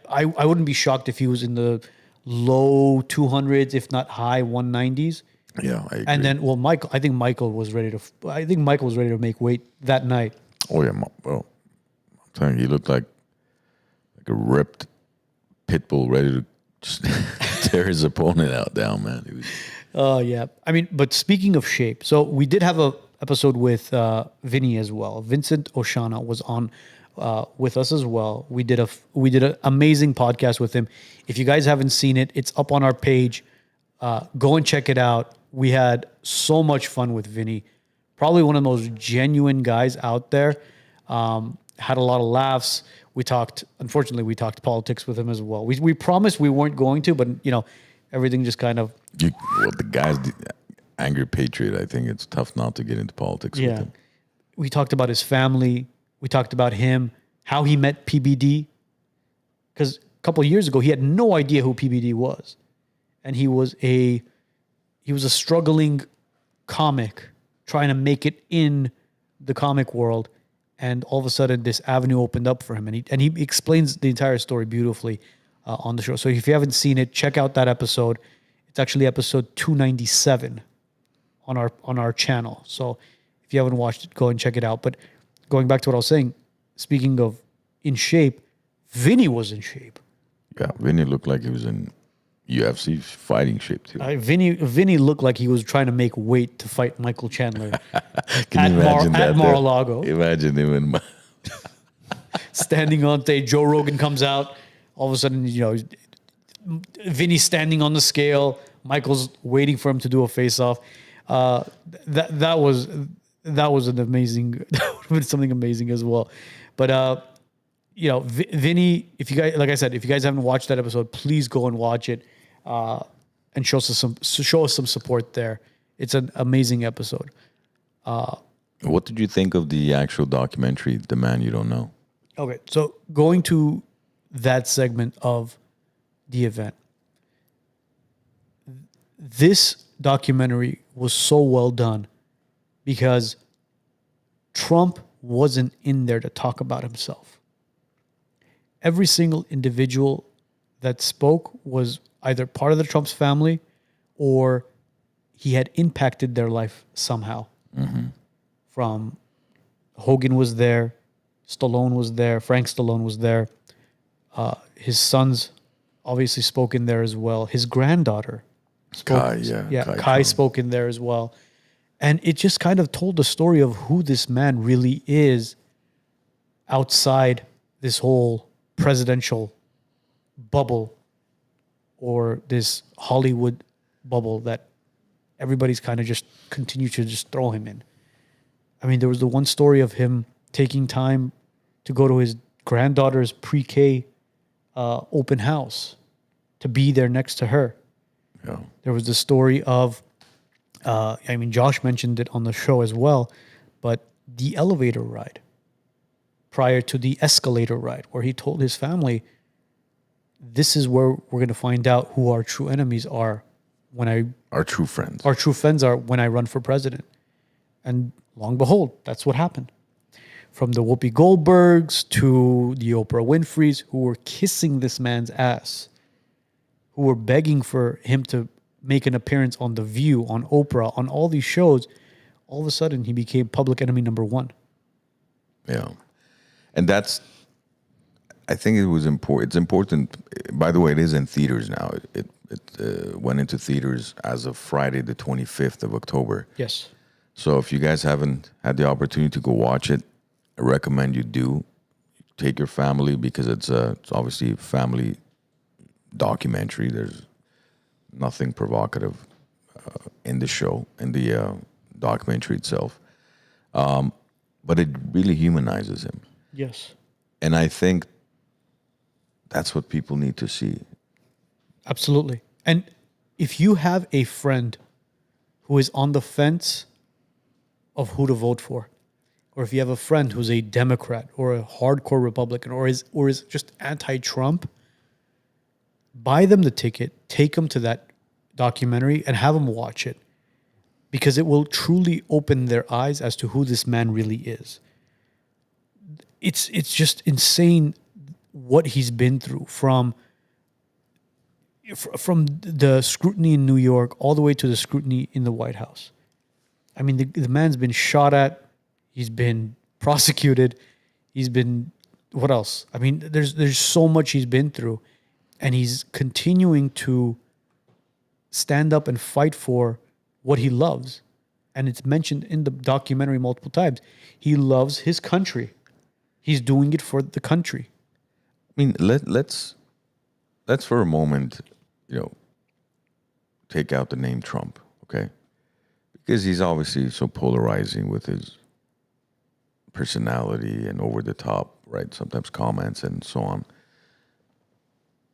I wouldn't be shocked if he was in the low 200s, if not high 190s. Yeah, I agree. And then, well, I think Michael was ready to make weight that night. Oh, yeah. Well, I'm telling you, he looked like a ripped pit bull ready to just tear his opponent out down, man. He was... Yeah. I mean, but speaking of shape, so we did have a episode with Vinnie as well. Vincent Oshana was on with us as well. We did an amazing podcast with him. If you guys haven't seen it, it's up on our page. Go and check it out. We had so much fun with Vinny. Probably one of the most genuine guys out there. Had a lot of laughs. Unfortunately, we talked politics with him as well. We promised we weren't going to, but everything just kind of... the guy's the angry patriot. I think it's tough not to get into politics with him. We talked about his family. We talked about him, how he met PBD. Because a couple of years ago, he had no idea who PBD was. And he was a struggling comic trying to make it in the comic world, and all of a sudden this avenue opened up for him, and he explains the entire story beautifully on the show. So if you haven't seen it, check out that episode. It's actually episode 297 on our channel. So if you haven't watched it, go and check it out. But going back to what I was saying, speaking of in shape, Vinny was in shape. Yeah, Vinny looked like he was in UFC fighting shape too. Vinnie looked like he was trying to make weight to fight Michael Chandler Can you imagine that? at Mar-a-Lago. Imagine him in Standing on stage. Joe Rogan comes out. All of a sudden, Vinny's standing on the scale. Michael's waiting for him to do a face-off. That was an amazing. That would have been something amazing as well. But Vinny, if you guys, like I said, if you guys haven't watched that episode, please go and watch it and show us some support there. It's an amazing episode. What did you think of the actual documentary, The Man You Don't Know? Okay, so going to that segment of the event, this documentary was so well done because Trump wasn't in there to talk about himself. Every single individual that spoke was either part of the Trump's family or he had impacted their life somehow. Mm-hmm. From Hogan was there, Stallone was there, Frank Stallone was there. His sons obviously spoke in there as well. His granddaughter spoke. Kai spoke in there as well. And it just kind of told the story of who this man really is outside this whole presidential bubble or this Hollywood bubble that everybody's kind of just continued to just throw him in. I mean, there was the one story of him taking time to go to his granddaughter's pre-K open house to be there next to her. Yeah. There was the story of, Josh mentioned it on the show as well, but the elevator ride prior to the escalator ride, where he told his family, this is where we're going to find out who our true enemies are our true friends. Our true friends are when I run for president. And long and behold, that's what happened. From the Whoopi Goldbergs to the Oprah Winfreys, who were kissing this man's ass, who were begging for him to make an appearance on The View, on Oprah, on all these shows, all of a sudden he became public enemy number one. Yeah. And I think it was important. It's important. By the way, it is in theaters now. It went into theaters as of Friday, the 25th of October. Yes. So if you guys haven't had the opportunity to go watch it, I recommend you do. Take your family because it's obviously a family documentary. There's nothing provocative in the show, in the documentary itself. But it really humanizes him. Yes. And I think that's what people need to see. Absolutely. And if you have a friend who is on the fence of who to vote for, or if you have a friend who's a Democrat or a hardcore Republican or is just anti-Trump, buy them the ticket, take them to that documentary and have them watch it, because it will truly open their eyes as to who this man really is. It's just insane what he's been through, from the scrutiny in New York all the way to the scrutiny in the White House. I mean, the man's been shot at. He's been prosecuted. He's been, what else? I mean, there's so much he's been through, and he's continuing to stand up and fight for what he loves. And it's mentioned in the documentary multiple times. He loves his country. He's doing it for the country. I mean, let's for a moment, take out the name Trump, okay? Because he's obviously so polarizing with his personality and over the top, right? Sometimes comments and so on.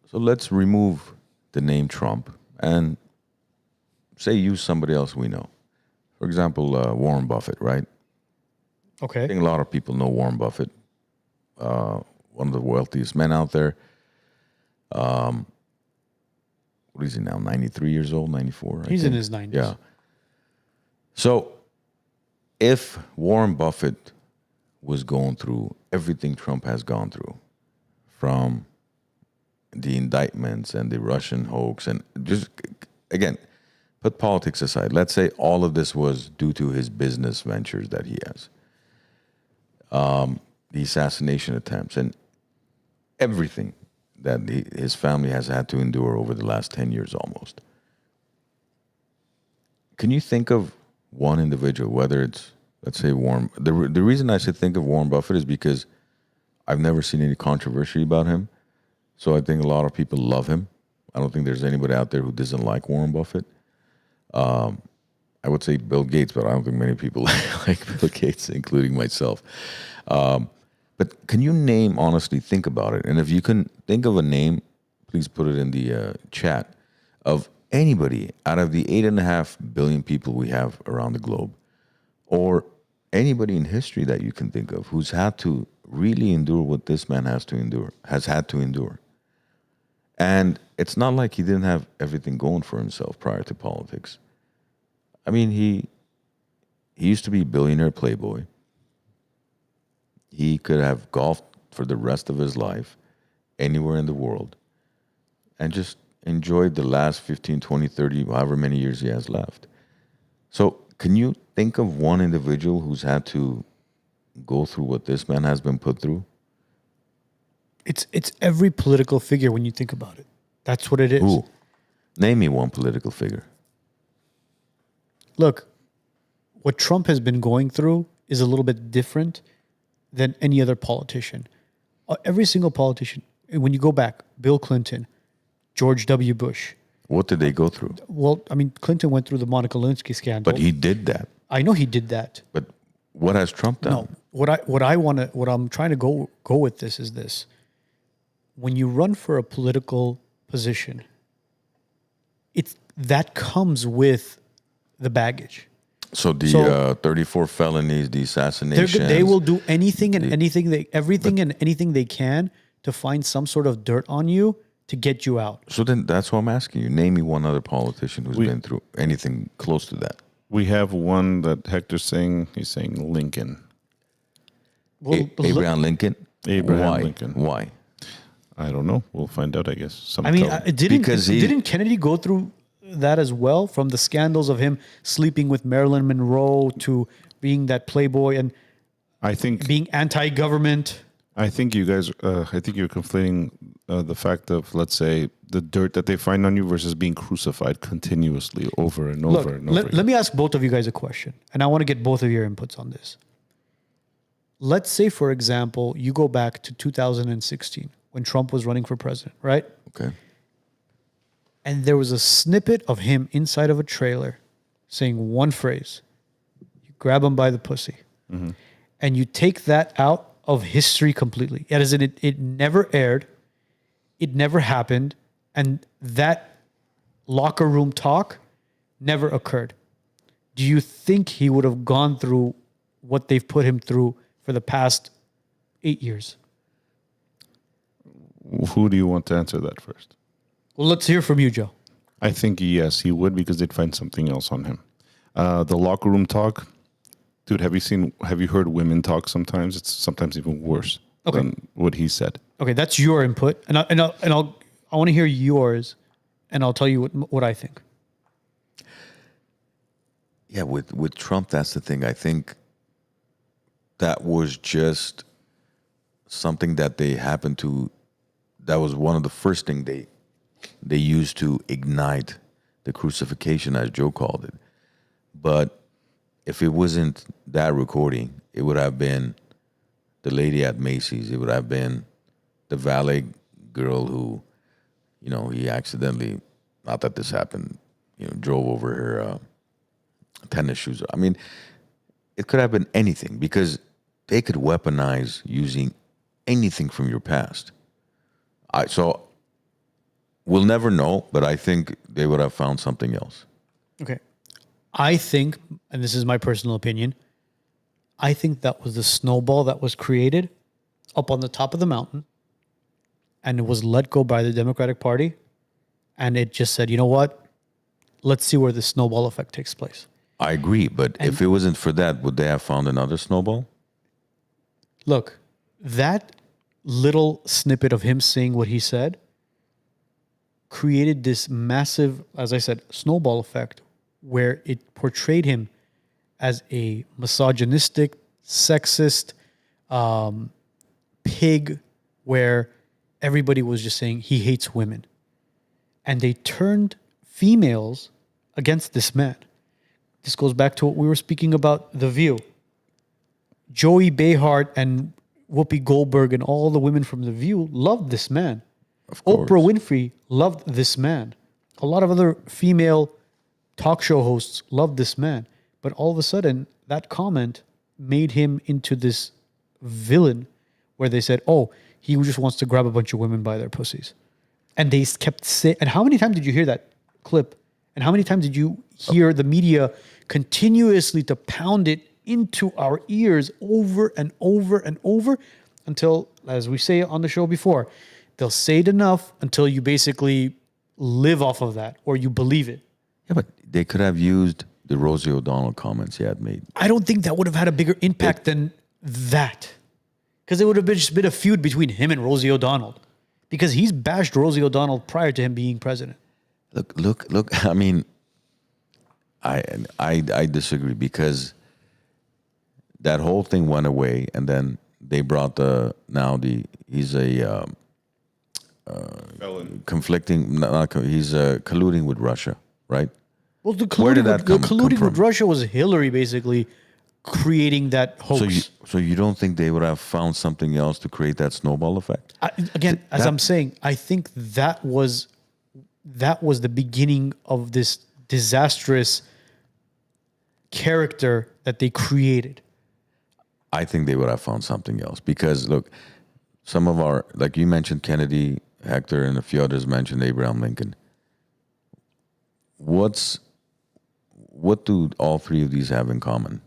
So let's remove the name Trump and say use somebody else we know. For example, Warren Buffett, right? Okay. I think a lot of people know Warren Buffett, one of the wealthiest men out there. What is he now? 93 years old, 94? He's in his 90s. Yeah. So if Warren Buffett was going through everything Trump has gone through, from the indictments and the Russian hoax, and just, again, put politics aside. Let's say all of this was due to his business ventures that he has. The assassination attempts and everything that his family has had to endure over the last 10 years almost. Can you think of one individual, whether it's, let's say, Warren? The reason I should think of Warren Buffett is because I've never seen any controversy about him. So I think a lot of people love him. I don't think there's anybody out there who doesn't like Warren Buffett. I would say Bill Gates, but I don't think many people like Bill Gates, including myself. But can you name, honestly, think about it. And if you can think of a name, please put it in the chat, of anybody out of the 8.5 billion people we have around the globe, or anybody in history that you can think of who's had to really endure what this man has had to endure. And it's not like he didn't have everything going for himself prior to politics. I mean, he used to be a billionaire playboy. He could have golfed for the rest of his life anywhere in the world and just enjoyed the last 15, 20, 30, however many years he has left. So can you think of one individual who's had to go through what this man has been put through? It's every political figure when you think about it. That's what it is. Who? Name me one political figure. Look, what Trump has been going through is a little bit different than any other politician. Every single politician, when you go back, Bill Clinton, George W. Bush. What did they go through? Well, I mean, Clinton went through the Monica Lewinsky scandal. But he did that. I know he did that. But what has Trump done? No, what I'm trying to go with this is this. When you run for a political position, that comes with the baggage. So the 34 felonies, the assassinations. They will do anything and anything they can to find some sort of dirt on you to get you out. So then that's what I'm asking you. Name me one other politician who's been through anything close to that. We have one that Hector's saying. He's saying Lincoln. Well, Abraham Lincoln? Abraham Why? Lincoln. Why? I don't know. We'll find out, I guess. I mean, didn't Kennedy go through that as well, from the scandals of him sleeping with Marilyn Monroe to being that playboy and I think being anti-government? I think you guys. I think you're conflating the fact of, let's say, the dirt that they find on you versus being crucified continuously over and over and over. Let me ask both of you guys a question, and I want to get both of your inputs on this. Let's say, for example, you go back to 2016 when Trump was running for president, right? Okay. And there was a snippet of him inside of a trailer saying one phrase. You grab him by the pussy. Mm-hmm. And you take that out of history completely. As in, it never aired. It never happened. And that locker room talk never occurred. Do you think he would have gone through what they've put him through for the past 8 years? Who do you want to answer that first? Well, let's hear from you, Joe. I think yes, he would, because they'd find something else on him. The locker room talk, dude. Have you heard women talk? Sometimes it's sometimes even worse than what he said. Okay, that's your input, and I want to hear yours, and I'll tell you what I think. Yeah, with Trump, that's the thing. I think that was just something that they happened to. That was one of the first things they used to ignite the crucifixion, as Joe called it. But if it wasn't that recording, it would have been the lady at Macy's. It would have been the valet girl who, he accidentally, not that this happened, drove over her tennis shoes. I mean, it could have been anything, because they could weaponize using anything from your past. So we'll never know, but I think they would have found something else. Okay. I think, and this is my personal opinion, I think that was the snowball that was created up on the top of the mountain, and it was let go by the Democratic Party, and it just said, you know what? Let's see where the snowball effect takes place. I agree, but if it wasn't for that, would they have found another snowball? Look, that little snippet of him saying what he said created this massive, as I said, snowball effect, where it portrayed him as a misogynistic, sexist pig, where everybody was just saying he hates women. And they turned females against this man. This goes back to what we were speaking about, The View. Joey Behar and Whoopi Goldberg and all the women from The View loved this man. Of course. Oprah Winfrey loved this man. A lot of other female talk show hosts loved this man. But all of a sudden, that comment made him into this villain where they said, oh, he just wants to grab a bunch of women by their pussies. And they kept saying, and how many times did you hear that clip? And how many times did you hear the media continuously to pound it into our ears over and over and over until, as we say on the show before, they'll say it enough until you basically live off of that or you believe it. Yeah, but they could have used the Rosie O'Donnell comments he had made. I don't think that would have had a bigger impact than that. Because it would have just been a feud between him and Rosie O'Donnell. Because he's bashed Rosie O'Donnell prior to him being president. Look. I mean, I disagree because that whole thing went away, and then they brought he's a Felon. conflicting. He's colluding with Russia, right? Well, the Where did colluding, that come with from? Russia was Hillary basically creating that hoax. So you don't think they would have found something else to create that snowball effect? I'm saying, I think that was the beginning of this disastrous character that they created. I think they would have found something else because look, some of our, like you mentioned Kennedy, Hector, and a few others mentioned Abraham Lincoln. What do all three of these have in common?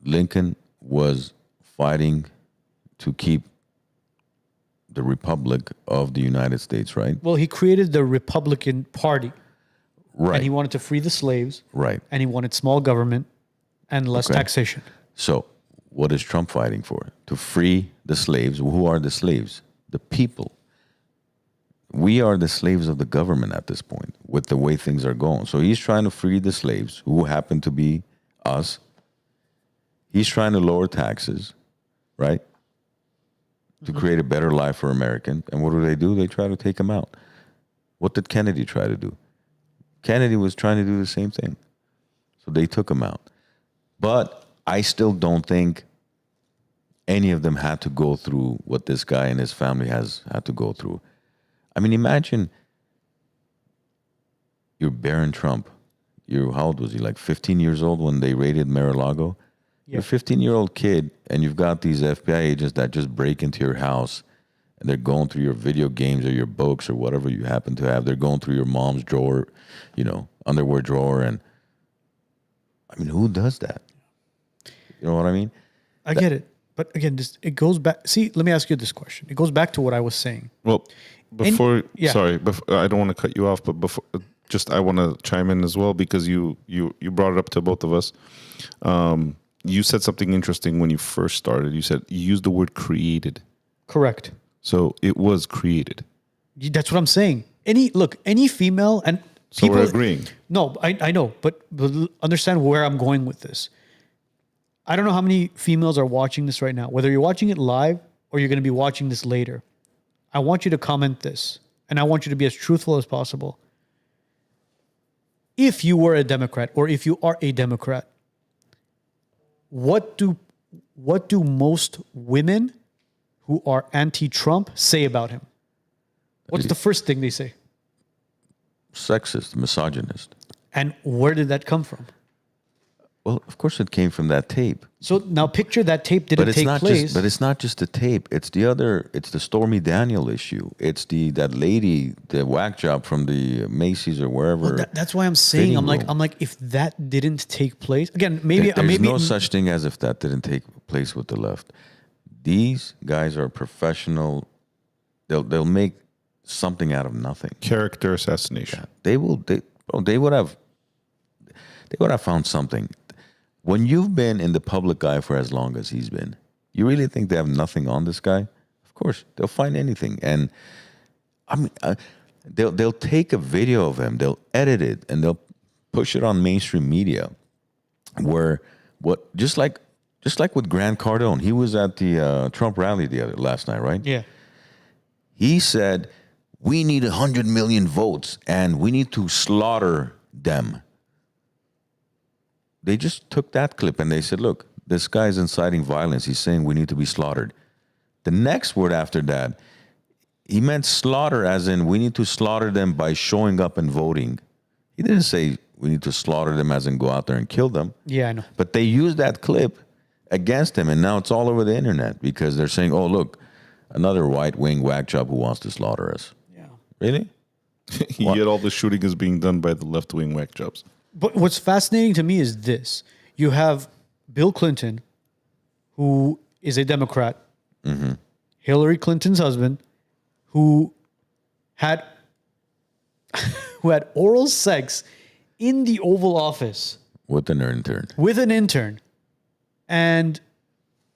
Lincoln was fighting to keep the Republic of the United States, right? Well, he created the Republican Party. Right. And he wanted to free the slaves. Right. And he wanted small government and less taxation. So what is Trump fighting for? To free the slaves. Who are the slaves? The people. We are the slaves of the government at this point with the way things are going. So he's trying to free the slaves who happen to be us. He's trying to lower taxes, right? To create a better life for Americans. And what do? They try to take him out. What did Kennedy try to do? Kennedy was trying to do the same thing. So they took him out. But I still don't think any of them had to go through what this guy and his family has had to go through. I mean, imagine you're Barron Trump. How old was he? Like 15 years old when they raided Mar-a-Lago? Yeah. You're a 15-year-old kid, and you've got these FBI agents that just break into your house, and they're going through your video games or your books or whatever you happen to have. They're going through your mom's drawer, underwear drawer. And, I mean, who does that? You know what I mean? I get it. But again, it goes back. See, let me ask you this question. It goes back to what I was saying. Well, before I don't want to cut you off, but before, I want to chime in as well because you brought it up to both of us. You said something interesting when you first started. You used the word created. Correct. So it was created. That's what I'm saying. Any female and so we're agreeing. No, I know, but understand where I'm going with this. I don't know how many females are watching this right now, whether you're watching it live or you're going to be watching this later. I want you to comment this, and I want you to be as truthful as possible. If you were a Democrat or if you are a Democrat, what do most women who are anti-Trump say about him? What's the first thing they say? Sexist, misogynist. And where did that come from? Well, of course it came from that tape. So now picture that tape didn't take place. But it's not just the tape. It's the Stormy Daniel issue. It's that lady, the whack job from the Macy's or wherever. Well, that's why I'm saying, I'm like, if that didn't take place, again, maybe there's no such thing as if that didn't take place with the left. These guys are professional. They'll make something out of nothing. Character assassination. Yeah, they would have found something. When you've been in the public eye for as long as he's been, you really think they have nothing on this guy? Of course, they'll find anything. And I mean, they'll take a video of him, they'll edit it, and they'll push it on mainstream media. Just like with Grant Cardone, he was at the Trump rally last night, right? Yeah. He said, we need 100 million votes and we need to slaughter them. They just took that clip and they said, look, this guy's inciting violence. He's saying we need to be slaughtered. The next word after that, he meant slaughter as in we need to slaughter them by showing up and voting. He didn't say we need to slaughter them as in go out there and kill them. Yeah, I know. But they used that clip against him, and now it's all over the internet because they're saying, oh, look, another right-wing whack job who wants to slaughter us. Yeah. Really? Yet all the shooting is being done by the left-wing whack jobs. But what's fascinating to me is this. You have Bill Clinton, who is a Democrat, Hillary Clinton's husband, who had oral sex in the Oval Office With an intern. with an intern. And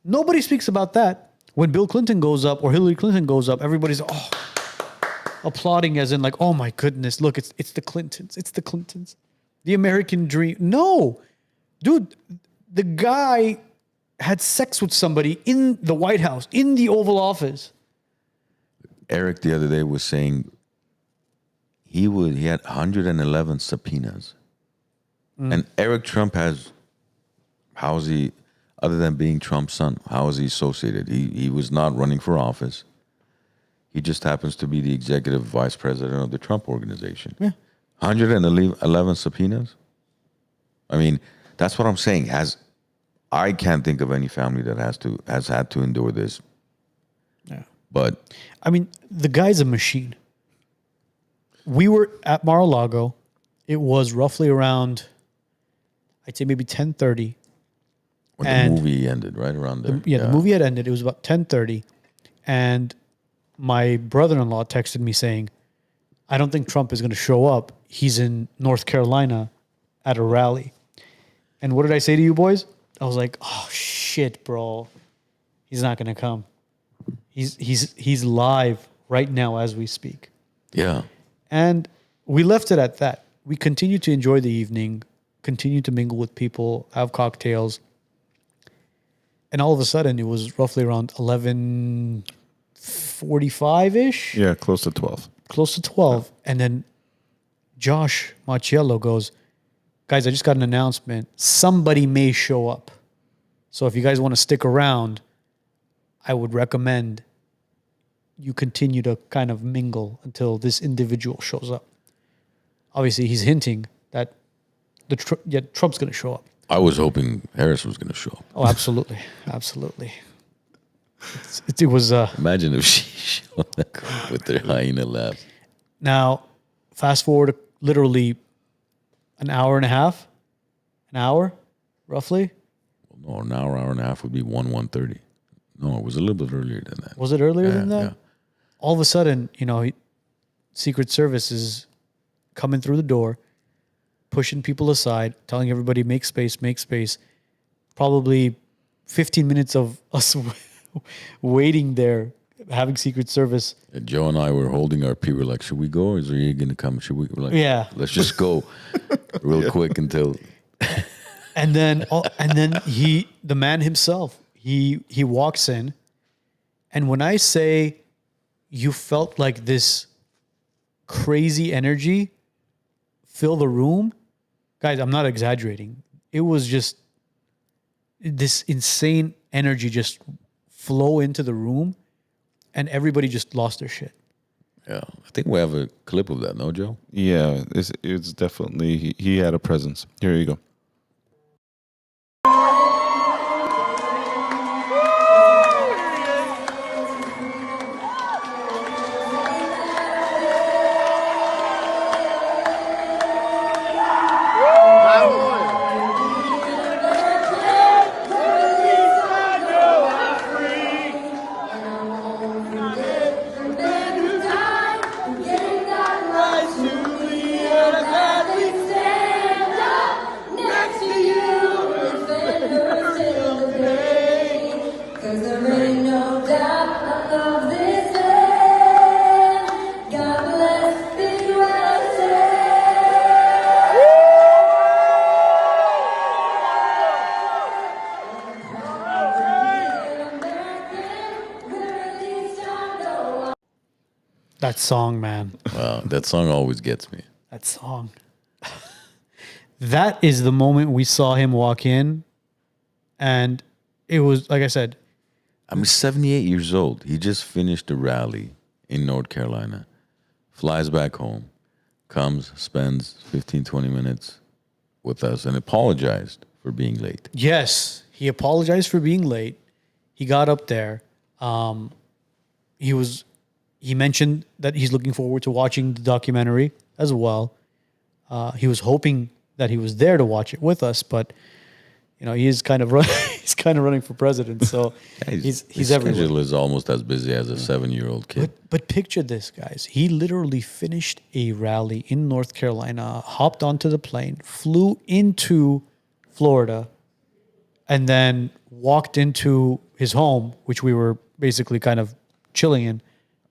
nobody speaks about that. When Bill Clinton goes up or Hillary Clinton goes up, everybody's applauding as in like, oh my goodness, look, it's the Clintons. It's the Clintons. The American dream. No. Dude, the guy had sex with somebody in the White House, in the Oval Office. Eric the other day was saying he had 111 subpoenas. And Eric Trump how is he, other than being Trump's son, how is he associated? He was not running for office. He just happens to be the executive vice president of the Trump organization. Yeah. 111 subpoenas? I mean, that's what I'm saying. I can't think of any family that has had to endure this. Yeah. But I mean, the guy's a machine. We were at Mar-a-Lago. It was roughly around, I'd say maybe 10:30. when the movie ended, right around there. The movie had ended. It was about 10:30. And my brother-in-law texted me saying, I don't think Trump is going to show up. He's in North Carolina at a rally. And what did I say to you boys? I was like, oh shit, bro. He's not going to come. He's live right now as we speak. Yeah. And we left it at that. We continued to enjoy the evening, continued to mingle with people, have cocktails. And all of a sudden, it was roughly around 11:45-ish. Yeah, close to 12. Close to 12. And then Josh Marciello goes, guys, I just got an announcement. Somebody may show up. So if you guys want to stick around, I would recommend you continue to kind of mingle until this individual shows up. Obviously, he's hinting that Trump's going to show up. I was hoping Harris was going to show up. Oh, absolutely. Absolutely. It was... Imagine if she showed up with their hyena laugh. Now, fast forward literally an hour and a half, an hour, roughly. No, an hour and a half would be 1:30. No, it was a little bit earlier than that. Was it earlier than that? Yeah. All of a sudden, Secret Service is coming through the door, pushing people aside, telling everybody, make space, make space. Probably 15 minutes of us waiting there, having Secret Service. And Joe and I were holding our pee. We're like, should we go or is he going to come? We're like, Yeah. let's just go real quick until... And then the man himself, he walks in. And when I say you felt like this crazy energy fill the room, guys, I'm not exaggerating. It was just this insane energy just flow into the room and everybody just lost their shit. Yeah, I think we have a clip of that, no, Joe? Yeah, it's definitely, he had a presence. Here you go. Stand up, That song, man. Wow, that song always gets me. That song. That is the moment we saw him walk in. And it was, like I said, I'm 78 years old. He just finished a rally in North Carolina, flies back home, comes, spends 15, 20 minutes with us, and apologized for being late. yes, he apologized for being late. He got up there. He mentioned that he's looking forward to watching the documentary as well. He was hoping that he was there to watch it with us, but he is kind of he's kind of running for president, so His he's everywhere. schedule is almost as busy as a 7-year-old kid. But picture this, guys. He literally finished a rally in North Carolina, hopped onto the plane, flew into Florida, and then walked into his home, which we were basically kind of chilling in.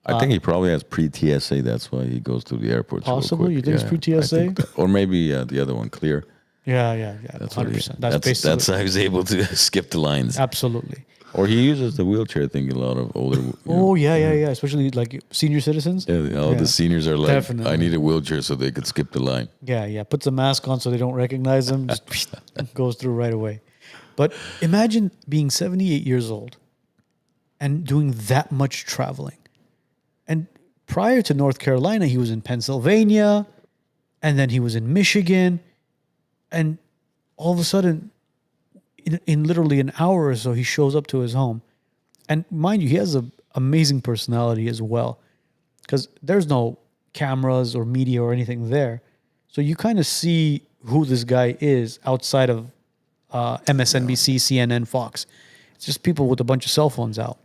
I think he probably has pre-TSA. That's why he goes to the airport. Possibly? You think it's pre-TSA? Or maybe the other one, clear. Yeah. That's 100%. That's how he's able to skip the lines. Absolutely. Or he uses the wheelchair thing. A lot of older. Oh, yeah. Especially like senior citizens. All the seniors are like, Definitely. I need a wheelchair so they could skip the line. Yeah. Puts a mask on so they don't recognize him. Just goes through right away. But imagine being 78 years old and doing that much traveling. And prior to North Carolina, he was in Pennsylvania, and then he was in Michigan. And all of a sudden, in literally an hour or so, he shows up to his home. And mind you, he has an amazing personality as well, because there's no cameras or media or anything there. So you kind of see who this guy is outside of MSNBC, CNN, Fox. It's just people with a bunch of cell phones out.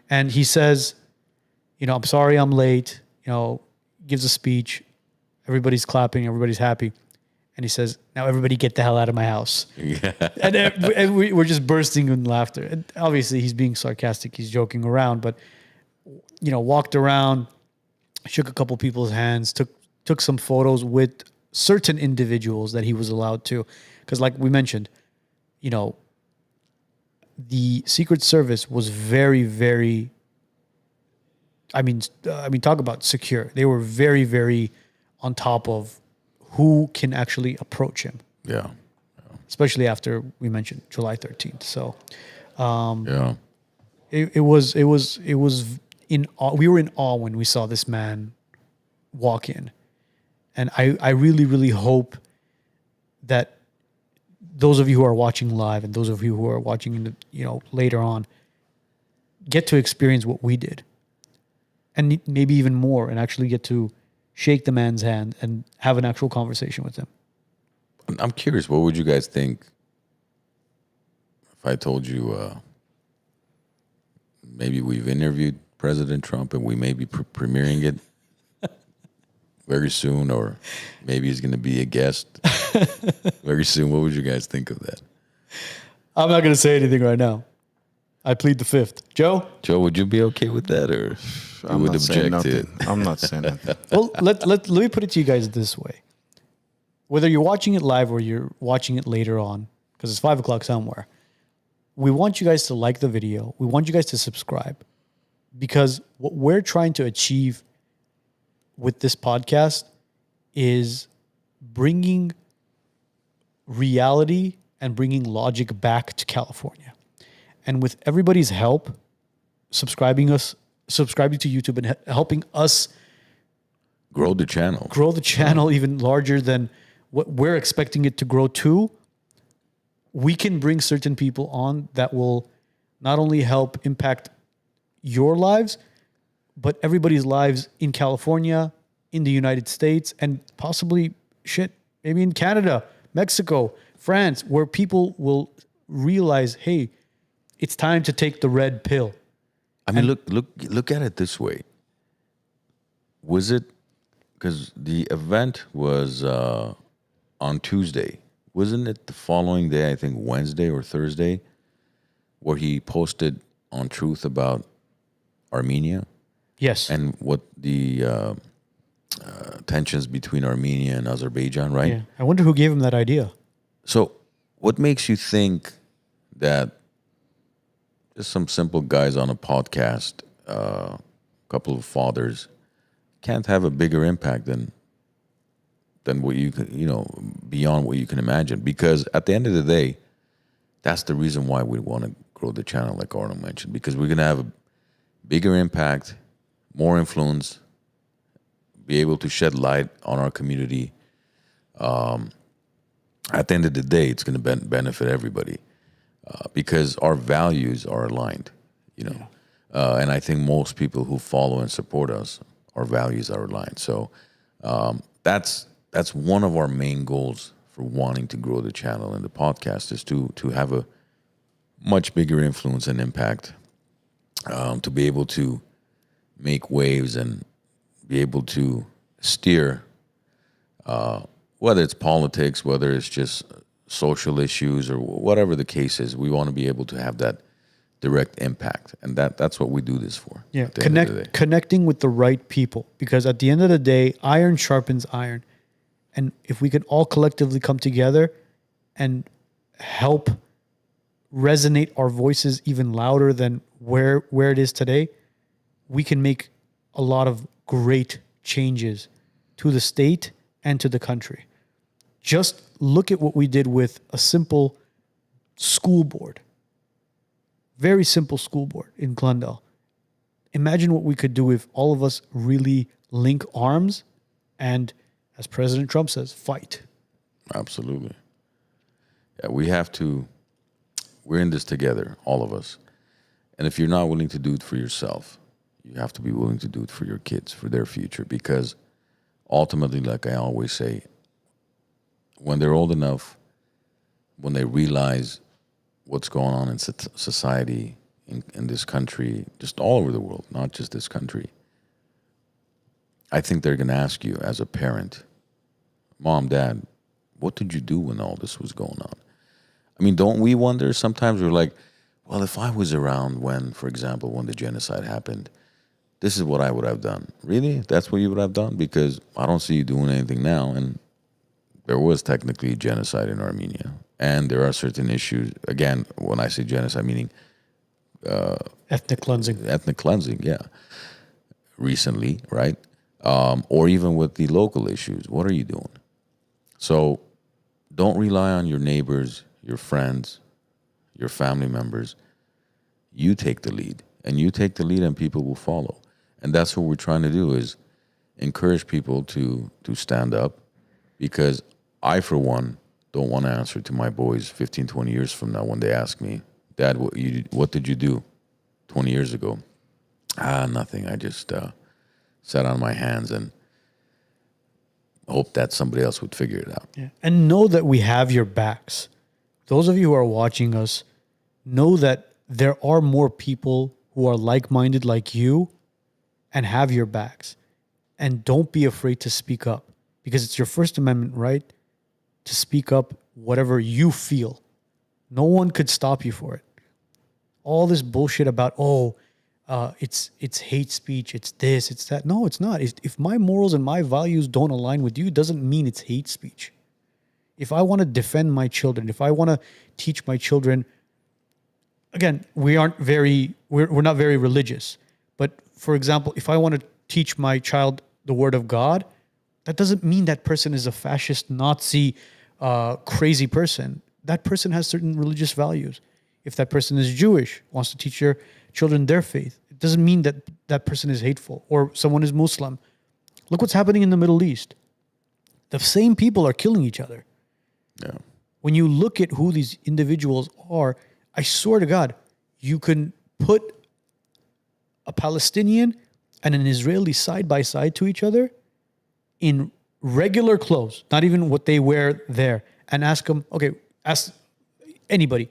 And he says, I'm sorry I'm late, gives a speech. Everybody's clapping. Everybody's happy. And he says, now everybody get the hell out of my house. Yeah. And we're just bursting in laughter. And obviously, he's being sarcastic. He's joking around. But, walked around, shook a couple people's hands, took some photos with certain individuals that he was allowed to. Because like we mentioned, the Secret Service was very, very, talk about secure. They were very, very on top of who can actually approach him. Yeah. Especially after we mentioned July 13th. So, Yeah. it was in awe. We were in awe when we saw this man walk in. And I really, really hope that those of you who are watching live and those of you who are watching in the, later on get to experience what we did. And maybe even more, and actually get to shake the man's hand and have an actual conversation with him. I'm curious, what would you guys think if I told you maybe we've interviewed President Trump and we may be premiering it very soon, or maybe he's going to be a guest very soon? What would you guys think of that? I'm not going to say anything right now. I plead the fifth. Joe, would you be okay with that, or you would object to it? I'm not saying nothing. well, let me put it to you guys this way. Whether you're watching it live or you're watching it later on, because it's 5 o'clock somewhere, we want you guys to like the video. We want you guys to subscribe, because what we're trying to achieve with this podcast is bringing reality and bringing logic back to California. And with everybody's help, subscribing to YouTube and helping us Grow the channel even larger than what we're expecting it to grow to, we can bring certain people on that will not only help impact your lives, but everybody's lives in California, in the United States, and possibly maybe in Canada, Mexico, France, where people will realize, hey, it's time to take the red pill. I mean, look at it this way. Was it, because the event was on Tuesday, wasn't it the following day, I think Wednesday or Thursday, where he posted on Truth about Armenia? Yes. And what the tensions between Armenia and Azerbaijan, right? Yeah. I wonder who gave him that idea. So what makes you think that just some simple guys on a podcast, a couple of fathers, can't have a bigger impact than what you can, beyond what you can imagine. Because at the end of the day, that's the reason why we want to grow the channel, like Arnold mentioned, because we're going to have a bigger impact, more influence, be able to shed light on our community. At the end of the day, it's going to benefit everybody because our values are aligned, and I think most people who follow and support us, our values are aligned. So that's one of our main goals for wanting to grow the channel and the podcast, is to have a much bigger influence and impact, to be able to make waves and be able to steer, whether it's politics, whether it's just social issues, or whatever the case is. We want to be able to have that direct impact, and that's what we do this for. Yeah, connecting with the right people, because at the end of the day, iron sharpens iron, and if we can all collectively come together and help resonate our voices even louder than where it is today, we can make a lot of great changes to the state and to the country. Just look at what we did with a simple school board. Very simple school board in Glendale. Imagine what we could do if all of us really link arms and, as President Trump says, fight. Absolutely. Yeah, we're in this together, all of us. And if you're not willing to do it for yourself, you have to be willing to do it for your kids, for their future, because ultimately, like I always say, when they're old enough, when they realize what's going on in society, in this country, just all over the world, not just this country, I think they're going to ask you as a parent, Mom, Dad, what did you do when all this was going on? I mean, don't we wonder? Sometimes we're like, well, if I was around when, for example, when the genocide happened, this is what I would have done. Really? That's what you would have done? Because I don't see you doing anything now. And there was technically genocide in Armenia. And there are certain issues. Again, when I say genocide, meaning ethnic cleansing. Ethnic cleansing, yeah. Recently, right? Or even with the local issues. What are you doing? So don't rely on your neighbors, your friends, your family members. You take the lead. And you take the lead and people will follow. And that's what we're trying to do, is encourage people to stand up, because I, for one, don't want to answer to my boys 15, 20 years from now when they ask me, Dad, what did you do 20 years ago? Nothing. I just sat on my hands and hoped that somebody else would figure it out. Yeah. And know that we have your backs. Those of you who are watching us, know that there are more people who are like-minded like you and have your backs. And don't be afraid to speak up, because it's your First Amendment right to speak up whatever you feel. No one could stop you for it. All this bullshit about, it's hate speech, it's this, it's that. No, it's not. If my morals and my values don't align with you, it doesn't mean it's hate speech. If I want to defend my children, if I want to teach my children, again, we're not very religious. But for example, if I want to teach my child the word of God, that doesn't mean that person is a fascist, Nazi, crazy person. That person has certain religious values. If that person is Jewish, wants to teach their children their faith, it doesn't mean that that person is hateful, or someone is Muslim. Look what's happening in the Middle East. The same people are killing each other. Yeah. When you look at who these individuals are, I swear to God, you can put a Palestinian and an Israeli side by side to each other in regular clothes, not even what they wear there, and ask anybody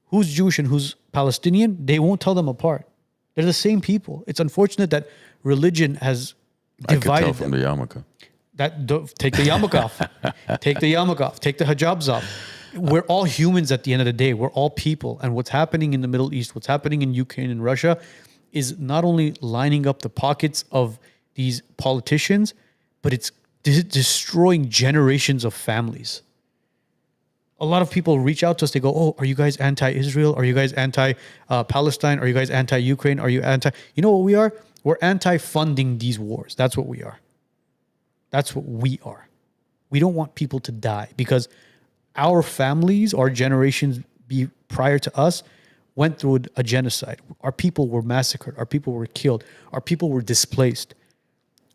who's Jewish and who's Palestinian, they won't tell them apart. They're the same people. It's unfortunate that religion has divided I could tell from them. the yarmulke. Take the yarmulke off. Take the yarmulke off. Take the hijabs off. We're all humans at the end of the day. We're all people. And what's happening in the Middle East, what's happening in Ukraine and Russia is not only lining up the pockets of these politicians, but it's destroying generations of families. A lot of people reach out to us. They go, "Oh, are you guys anti-Israel? Are you guys anti-Palestine? Are you guys anti-Ukraine? Are you anti..." You know what we are? We're anti-funding these wars. That's what we are. That's what we are. We don't want people to die because our families, our generations prior to us went through a genocide. Our people were massacred. Our people were killed. Our people were displaced.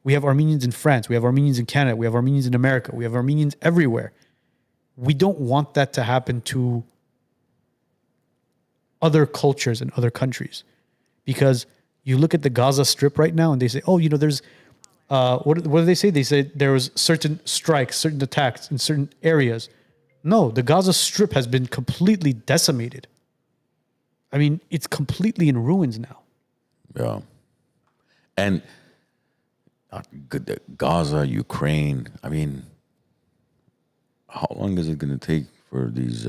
We have Armenians in France. We have Armenians in Canada. We have Armenians in America. We have Armenians everywhere. We don't want that to happen to other cultures and other countries, because you look at the Gaza Strip right now and they say, oh, there's, what do they say? They say there was certain strikes, certain attacks in certain areas. No, the Gaza Strip has been completely decimated. I mean, it's completely in ruins now. Yeah. And Gaza, Ukraine, I mean, how long is it going to take for these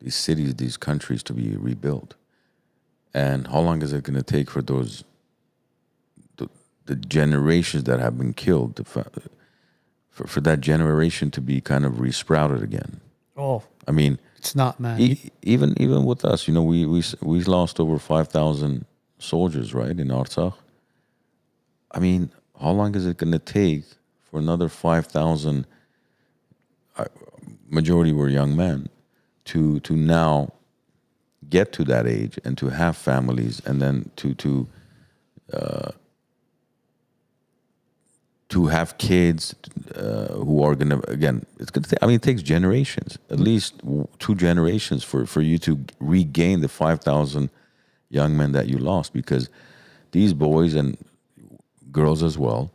cities, these countries to be rebuilt? And how long is it going to take for the generations that have been killed, for that generation to be kind of resprouted again? Oh, I mean, it's not, man. Even with us, we lost over 5,000 soldiers, right, in Artsakh. I mean, how long is it going to take for another 5,000? Majority were young men to now get to that age and to have families, and then to have kids who are gonna, again, it's gonna take, I mean, it takes generations, at least 2 generations for you to regain the 5,000 young men that you lost, because these boys and girls as well,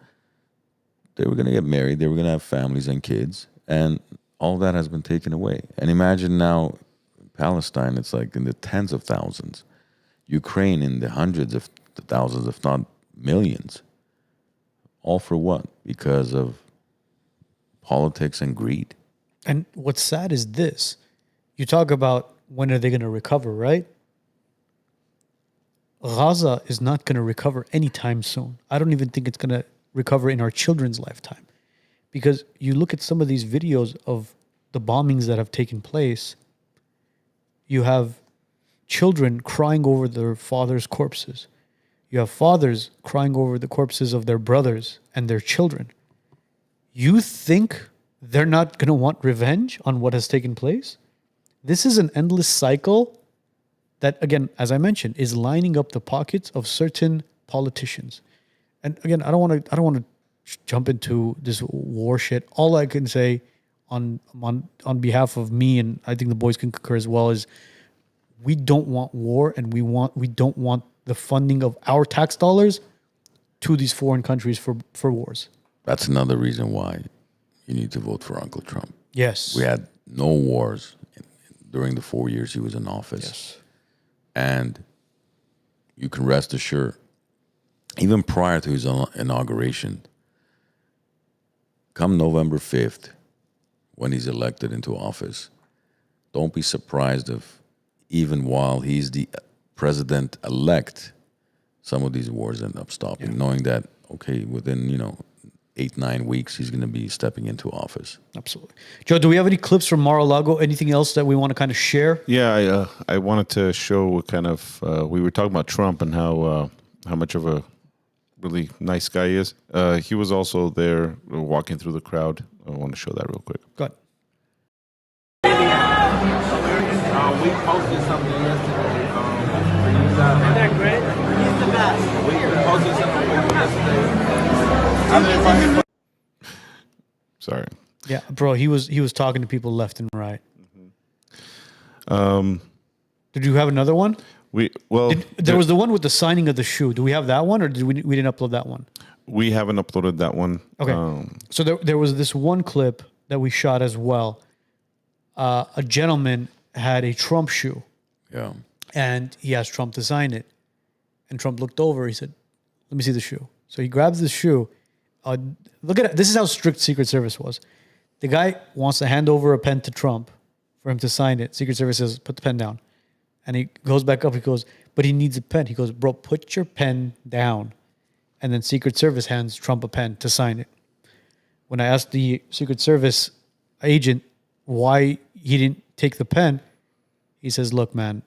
they were gonna get married, they were gonna have families and kids, and all that has been taken away. And imagine now, Palestine, it's like in the tens of thousands. Ukraine in the hundreds of thousands, if not millions. All for what? Because of politics and greed. And what's sad is this. You talk about when are they going to recover, right? Gaza is not going to recover anytime soon. I don't even think it's going to recover in our children's lifetime. Because you look at some of these videos of the bombings that have taken place, you have children crying over their fathers' corpses. You have fathers crying over the corpses of their brothers and their children. You think they're not going to want revenge on what has taken place? This is an endless cycle that, again, as I mentioned, is lining up the pockets of certain politicians. And again, I don't want to jump into this war shit. All I can say on behalf of me, and I think the boys can concur as well, is we don't want war, and we don't want the funding of our tax dollars to these foreign countries for wars. That's another reason why you need to vote for Uncle Trump. Yes. We had no wars during the 4 years he was in office. Yes. And you can rest assured, even prior to his inauguration, come November 5th, when he's elected into office, don't be surprised if even while he's the president-elect, some of these wars end up stopping, knowing that, okay, within, 8-9 weeks, he's going to be stepping into office. Absolutely. Joe, do we have any clips from Mar-a-Lago? Anything else that we want to kind of share? Yeah, I wanted to show what kind of, we were talking about Trump and how much of a really nice guy he is. He was also there walking through the crowd. I want to show that real quick. Go ahead. We posted something yesterday. Isn't that great? He's the best. We posted something yesterday. Sorry. Yeah, bro, he was talking to people left and right. Did you have another one? There was the one with the signing of the shoe. Do we have that one, or we didn't upload that one? We haven't uploaded that one. Okay. So there was this one clip that we shot as well. A gentleman had a Trump shoe. Yeah. And he asked Trump to sign it. And Trump looked over. He said, let me see the shoe. So he grabs the shoe. Look at it. This is how strict Secret Service was. The guy wants to hand over a pen to Trump for him to sign it. Secret Service says, put the pen down. And he goes back up. He goes, but he needs a pen. He goes, bro, put your pen down. And then Secret Service hands Trump a pen to sign it. When I asked the Secret Service agent why he didn't take the pen, he says, look, man,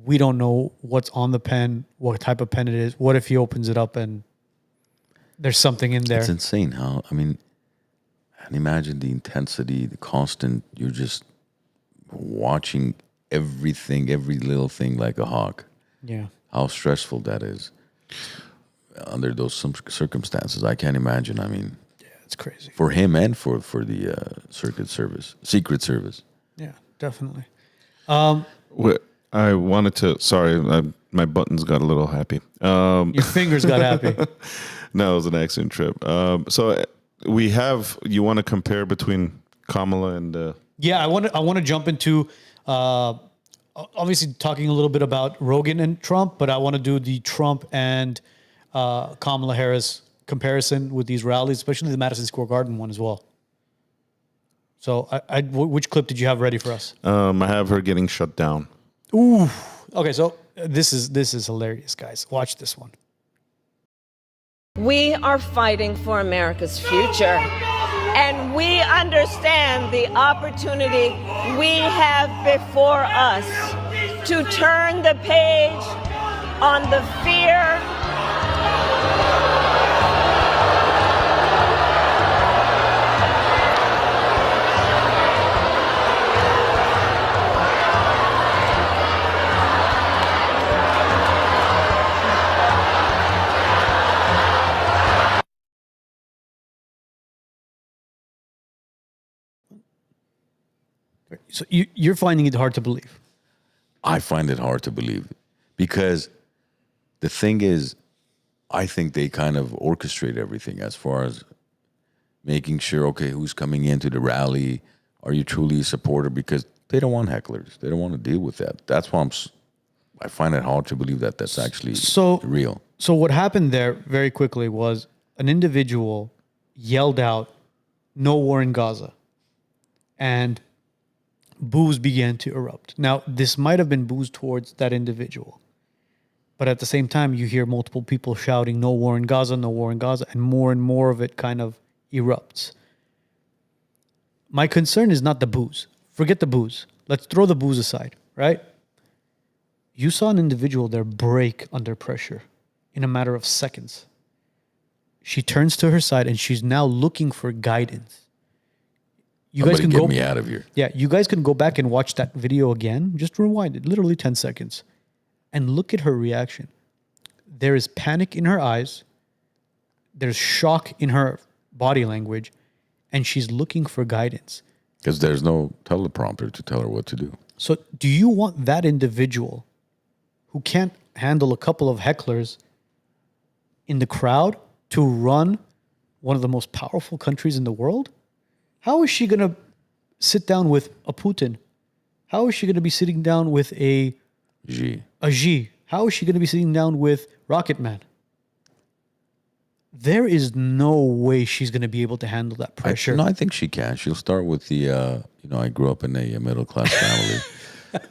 we don't know what's on the pen, what type of pen it is. What if he opens it up and there's something in there. It's insane how, I mean, and imagine the intensity, the constant, you're just watching everything, every little thing like a hawk. Yeah. How stressful that is under those circumstances. I can't imagine. I mean, Yeah, it's crazy. for him and for the Secret Service. Yeah, definitely. I wanted to. Sorry, my buttons got a little happy. Your fingers got happy. No, it was an accident trip. So we have. You want to compare between Kamala and? Yeah, I want to jump into obviously talking a little bit about Rogan and Trump, but I want to do the Trump and Kamala Harris comparison with these rallies, especially the Madison Square Garden one as well. So, which clip did you have ready for us? I have her getting shut down. Ooh. Okay, so this is hilarious, guys. Watch this one. We are fighting for America's future, and we understand the opportunity we have before us to turn the page on the fear So you're finding it hard to believe. I find it hard to believe because the thing is, I think they kind of orchestrate everything as far as making sure, okay, who's coming into the rally? Are you truly a supporter? Because they don't want hecklers. They don't want to deal with that. That's why I find it hard to believe that that's actually real. So what happened there very quickly was an individual yelled out, "No war in Gaza," and boos began to erupt. Now, this might have been boos towards that individual, but at the same time, you hear multiple people shouting, "No war in Gaza, no war in Gaza," and more of it kind of erupts. My concern is not the boos. Forget the boos. Let's throw the boos aside, right? You saw an individual there break under pressure in a matter of seconds. She turns to her side and she's now looking for guidance. You guys can get me out of here. Yeah, you guys can go back and watch that video again. Just rewind it, literally 10 seconds. And look at her reaction. There is panic in her eyes. There's shock in her body language. And she's looking for guidance. Because there's no teleprompter to tell her what to do. So do you want that individual who can't handle a couple of hecklers in the crowd to run one of the most powerful countries in the world? How is she going to sit down with a Putin? How is she going to be sitting down with a Xi? How is she going to be sitting down with Rocket Man? There is no way she's going to be able to handle that pressure. I think she can. She'll start with the, I grew up in a middle-class family.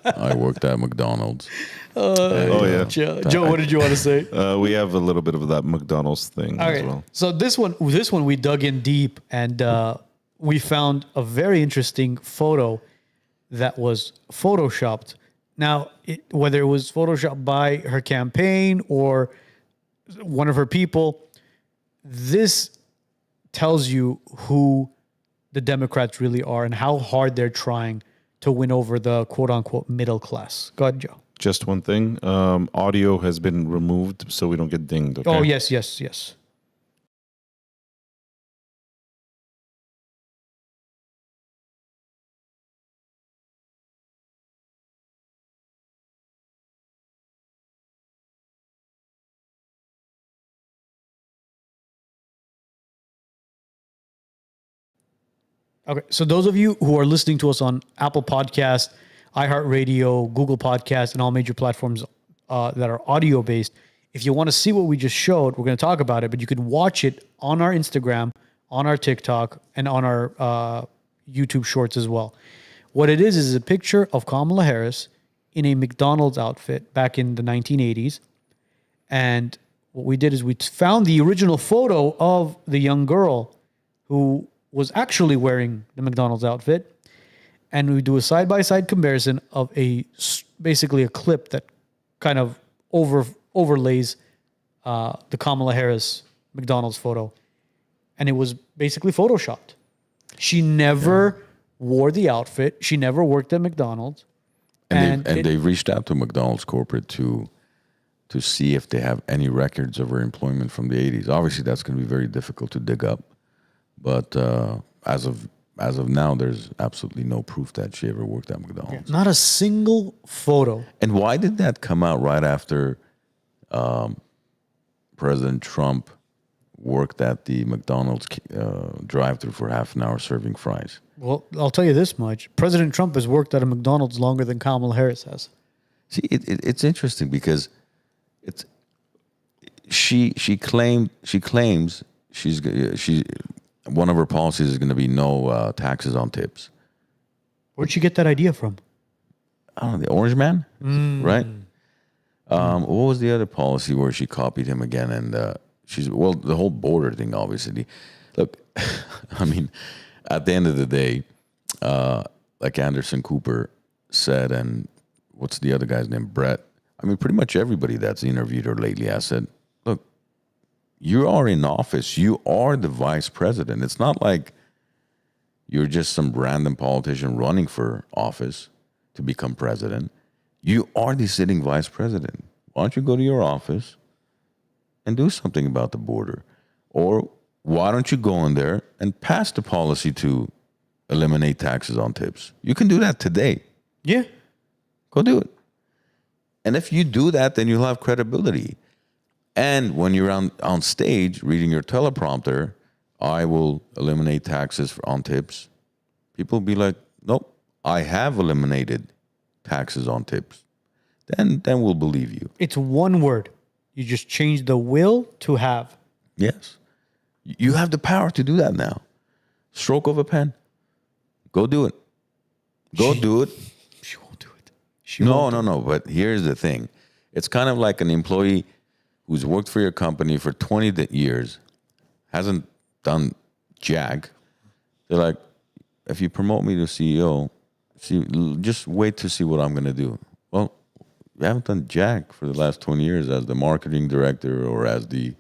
I worked at McDonald's. Yeah. Joe, what did you want to say? We have a little bit of that McDonald's thing as well. So this one we dug in deep and we found a very interesting photo that was photoshopped. Now, whether it was photoshopped by her campaign or one of her people, this tells you who the Democrats really are and how hard they're trying to win over the quote-unquote middle class. Go ahead, Joe. Just one thing. Audio has been removed so we don't get dinged. Okay? Oh, yes. Okay, so those of you who are listening to us on Apple Podcast, iHeartRadio, Google Podcast, and all major platforms that are audio-based, if you want to see what we just showed, we're going to talk about it, but you can watch it on our Instagram, on our TikTok, and on our YouTube Shorts as well. What it is a picture of Kamala Harris in a McDonald's outfit back in the 1980s. And what we did is we found the original photo of the young girl who was actually wearing the McDonald's outfit, and we do a side-by-side comparison of basically a clip that kind of overlays the Kamala Harris McDonald's photo, and it was basically photoshopped. She never wore the outfit. She never worked at McDonald's. And they've reached out to McDonald's corporate to see if they have any records of her employment from the 80s. Obviously, that's going to be very difficult to dig up. But as of now, there's absolutely no proof that she ever worked at McDonald's. Not a single photo. And why did that come out right after President Trump worked at the McDonald's drive-thru for half an hour serving fries? Well, I'll tell you this much. President Trump has worked at a McDonald's longer than Kamala Harris has. See, it's interesting because she claims she's one of her policies is going to be no taxes on tips. Where'd she get that idea from? I don't know, the Orange Man, right? What was the other policy where she copied him again? And the whole border thing, obviously. Look, I mean, at the end of the day, like Anderson Cooper said, and what's the other guy's name? Brett. I mean, pretty much everybody that's interviewed her lately has said, look, you are in office. You are the vice president. It's not like you're just some random politician running for office to become president. You are the sitting vice president. Why don't you go to your office and do something about the border? Or why don't you go in there and pass the policy to eliminate taxes on tips? You can do that today. Yeah. Go do it. And if you do that, then you'll have credibility. And when you're on stage reading your teleprompter, I will eliminate taxes on tips. People will be like, nope, I have eliminated taxes on tips. Then we'll believe you. It's one word. You just change the will to have. Yes. You have the power to do that now. Stroke of a pen. Go do it. Go do it. She won't do it. No. But here's the thing. It's kind of like an employee who's worked for your company for 20 years, hasn't done jack. They're like, if you promote me to CEO, just wait to see what I'm going to do. Well, you haven't done jack for the last 20 years as the marketing director or as the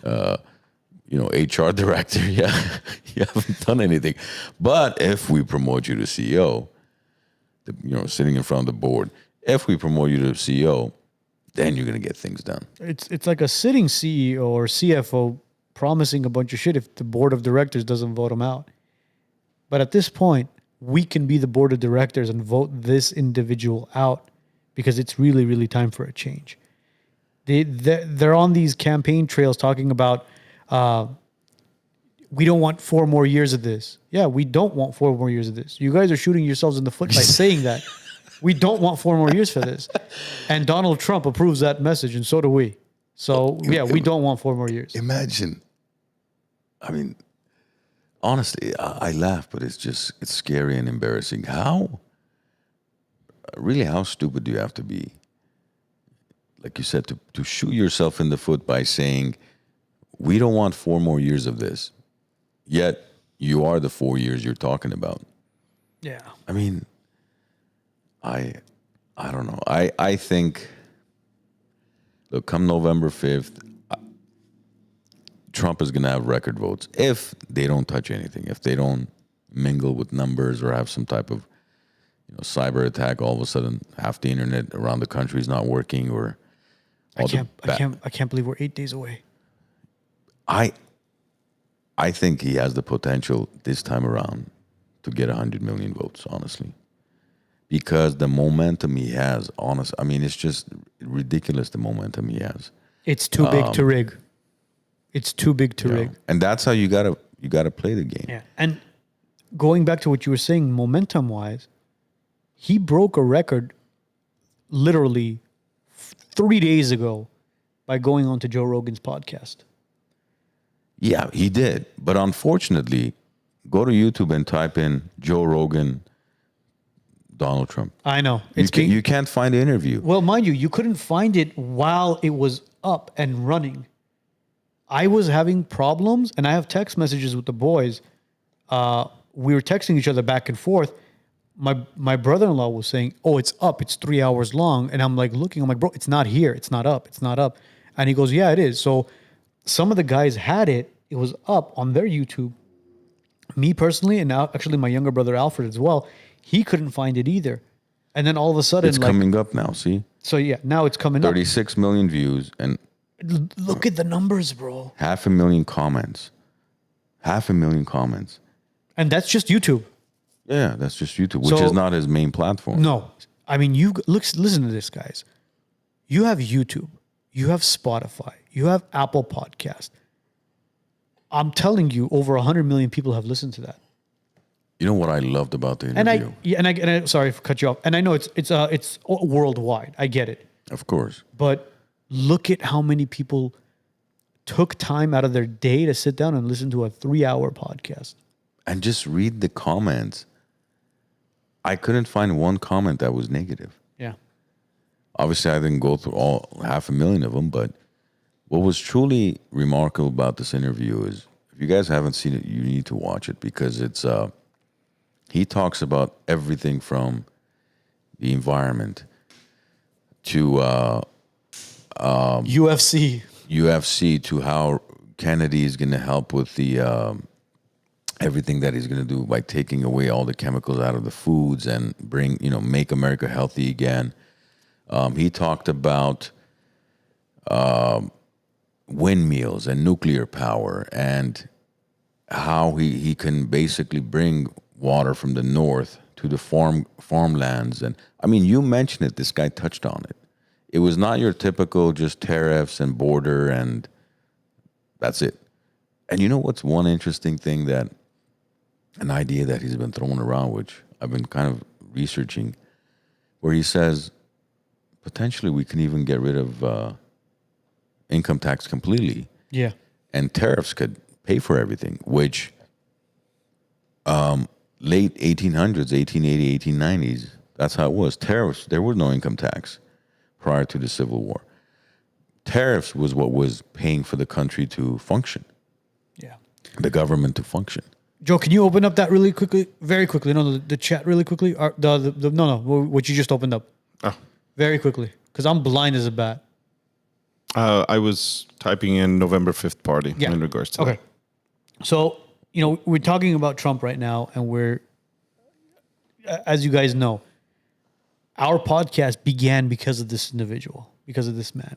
HR director. Yeah, you haven't done anything. But if we promote you to CEO, sitting in front of the board, if we promote you to CEO, then you're going to get things done. It's like a sitting CEO or CFO promising a bunch of shit if the board of directors doesn't vote them out. But at this point, we can be the board of directors and vote this individual out because it's really, really time for a change. They're on these campaign trails talking about, we don't want 4 more years of this. Yeah, we don't want 4 more years of this. You guys are shooting yourselves in the foot by saying that. We don't want 4 more years for this. And Donald Trump approves that message, and so do we. So, yeah, we don't want 4 more years. Imagine. I mean, honestly, I laugh, but it's scary and embarrassing. How stupid do you have to be? Like you said, to shoot yourself in the foot by saying, we don't want 4 more years of this. Yet, you are the 4 years you're talking about. Yeah. I mean, I don't know. I think, look, come November 5th, Trump is going to have record votes if they don't touch anything, if they don't mingle with numbers or have some type of cyber attack. All of a sudden, half the internet around the country is not working, or I can't believe we're 8 days away. I think he has the potential this time around to get 100 million votes, honestly. Because the momentum he has, it's just ridiculous, the momentum he has. It's too big to rig. It's too big to rig. And that's how you gotta play the game. Yeah. And going back to what you were saying, momentum-wise, he broke a record literally 3 days ago by going on to Joe Rogan's podcast. Yeah, he did. But unfortunately, go to YouTube and type in Joe Rogan, Donald Trump. I know. You can't find the interview. Well, mind you couldn't find it while it was up and running. I was having problems, and I have text messages with the boys. We were texting each other back and forth. My brother-in-law was saying, oh, it's up. It's 3 hours long. And I'm like looking, I'm like, bro, it's not here. It's not up. It's not up. And he goes, yeah, it is. So some of the guys had it. It was up on their YouTube. Me personally, and now actually my younger brother Alfred as well, he couldn't find it either. And then all of a sudden, It's coming up now. See, so yeah, now it's coming up. 36 million views and Look at the numbers, bro. 500,000 comments. 500,000 comments. And that's just YouTube. Yeah, that's just YouTube, which So- is not his main platform. No, I mean, listen to this, guys. You have YouTube, you have Spotify, you have Apple Podcast. I'm telling you, over 100 million people have listened to that. You know what I loved about the And interview? I sorry for cut you off. And I know it's worldwide. I get it, Of course. but look at how many people took time out of their day to sit down and listen to a 3-hour podcast. And just read the comments. I couldn't find one comment that was negative. Yeah. Obviously, I didn't go through all 500,000 of them, but what was truly remarkable about this interview is, if you guys haven't seen it, you need to watch it, because it's he talks about everything from the environment to UFC to how Kennedy is going to help with the everything that he's going to do by taking away all the chemicals out of the foods and make America healthy again. He talked about windmills and nuclear power and how he can basically bring water from the north to the farmlands. And I mean, you mentioned it. This guy touched on it. It was not your typical just tariffs and border and that's it. And you know what's one interesting thing, that an idea that he's been throwing around, which I've been kind of researching, where he says potentially we can even get rid of income tax completely. Yeah. And tariffs could pay for everything, which late 1800s, 1880, 1890s, that's how it was. Tariffs, there was no income tax prior to the Civil War. Tariffs was what was paying for the country to function, Yeah. the government to function. Joe, can you open up that really quickly, very quickly? No, the chat really quickly. Or no, what you just opened up. Oh. Very quickly, because I'm blind as a bat. I was typing in November 5th party Yeah. in regards to Okay. So, we're talking about Trump right now, and we're, as you guys know, our podcast began because of this individual, because of this man.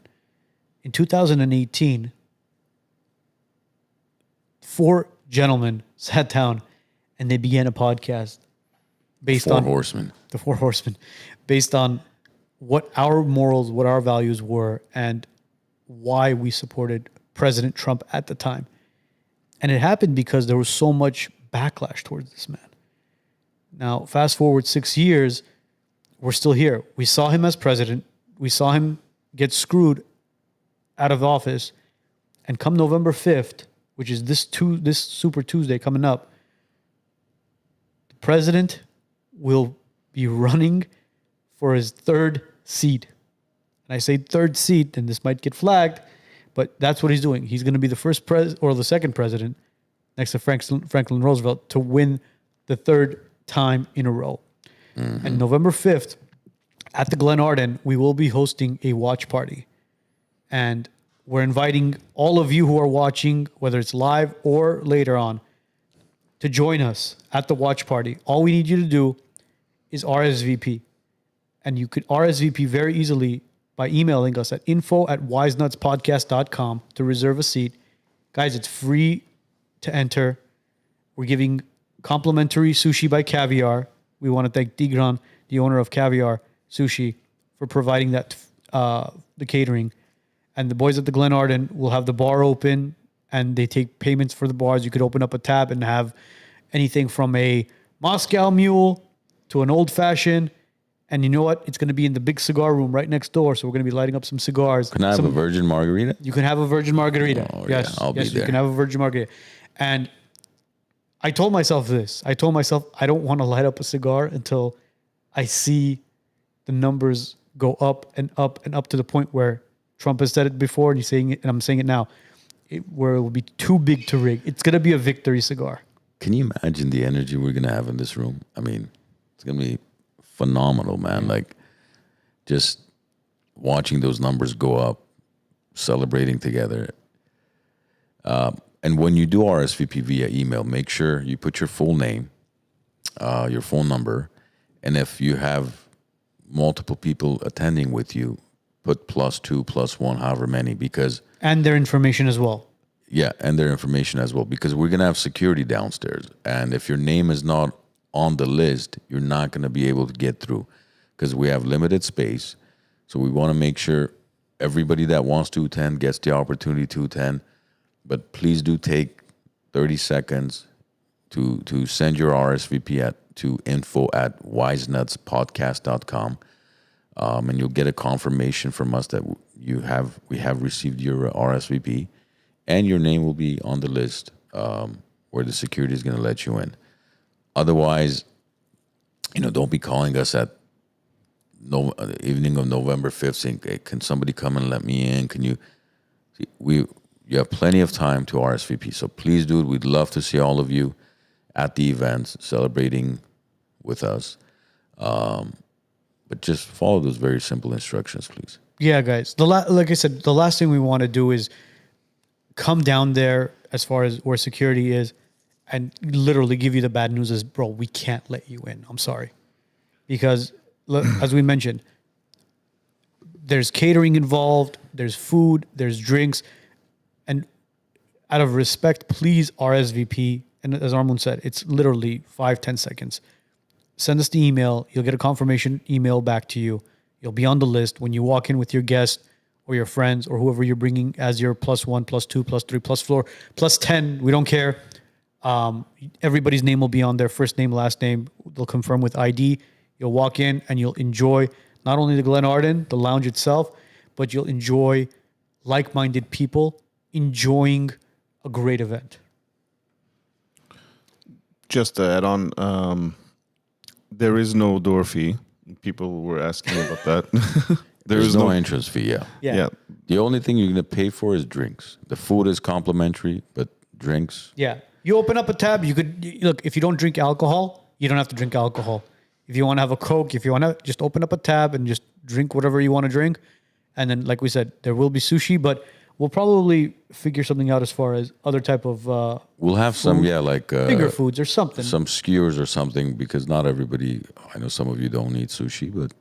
In 2018, 4 gentlemen sat down and they began a podcast based Four on horsemen. the 4 horsemen, based on what our morals, what our values were, and why we supported President Trump at the time. And it happened because there was so much backlash towards this man. Now, fast forward 6 years, we're still here. We saw him as president. We saw him get screwed out of office. And come November 5th, which is this Super Tuesday coming up, the president will be running for his 3rd seat. And I say 3rd seat, and this might get flagged, but that's what he's doing. He's going to be the first or the second president next to Franklin Roosevelt to win the 3rd time in a row. Mm-hmm. And November 5th at the Glen Arden, we will be hosting a watch party. And we're inviting all of you who are watching, whether it's live or later on, to join us at the watch party. All we need you to do is RSVP. And you could RSVP very easily by emailing us at info@wisenutspodcast.com to reserve a seat. Guys, it's free to enter. We're giving complimentary sushi by Caviar. We want to thank Tigran, the owner of Caviar Sushi, for providing that the catering. And the boys at the Glen Arden will have the bar open, and they take payments for the bars. You could open up a tab and have anything from a Moscow Mule to an old fashioned. And you know what? It's going to be in the big cigar room right next door. So we're going to be lighting up some cigars. Can I have a virgin margarita? You can have a virgin margarita. Oh, yes, yeah, I'll be yes, you there. can have a virgin margarita. And I told myself this. I told myself I don't want to light up a cigar until I see the numbers go up and up and up to the point where Trump has said it before, and he's saying it, and I'm saying it now, where it will be too big to rig. It's going to be a victory cigar. Can you imagine the energy we're going to have in this room? I mean, it's going to be phenomenal, man. Like, just watching those numbers go up, celebrating together. And when you do RSVP via email, make sure you put your full name, your phone number, and if you have multiple people attending with you, put +2, +1, however many, because And their information as well. yeah, and their information as well, because we're gonna have security downstairs, and if your name is not on the list, you're not gonna be able to get through, because we have limited space. So we want to make sure everybody that wants to attend gets the opportunity to attend. But please do take 30 seconds to send your RSVP to info@wisenutspodcast.com, and you'll get a confirmation from us that we have received your RSVP, and your name will be on the list where the security is going to let you in. Otherwise, don't be calling us at evening of November 5th saying, hey, can somebody come and let me in? Can you? You have plenty of time to RSVP, so please do it. We'd love to see all of you at the events celebrating with us. But just follow those very simple instructions, please. Yeah, guys. Like I said, the last thing we want to do is come down there as far as where security is and literally give you the bad news is, bro, we can't let you in. I'm sorry. Because as we mentioned, there's catering involved, there's food, there's drinks. And out of respect, please RSVP. And as Armand said, it's literally 5-10 seconds. Send us the email. You'll get a confirmation email back to you. You'll be on the list when you walk in with your guest or your friends or whoever you're bringing as your +1, +2, +3, +4, +10. We don't care. Everybody's name will be on there. First name, last name. They'll confirm with ID. You'll walk in and you'll enjoy not only the Glen Arden, the lounge itself, but you'll enjoy like-minded people enjoying a great event. Just to add on, there is no door fee. People were asking about that. There's no entrance fee, yeah. Yeah. The only thing you're going to pay for is drinks. The food is complimentary, but drinks. Yeah. You open up a tab. Look, if you don't drink alcohol, you don't have to drink alcohol. If you want to have a Coke, if you want to just open up a tab and just drink whatever you want to drink. And then, like we said, there will be sushi, but we'll probably figure something out as far as other type of we'll have some, like bigger foods or something. Some skewers or something, because not everybody, I know some of you don't eat sushi, but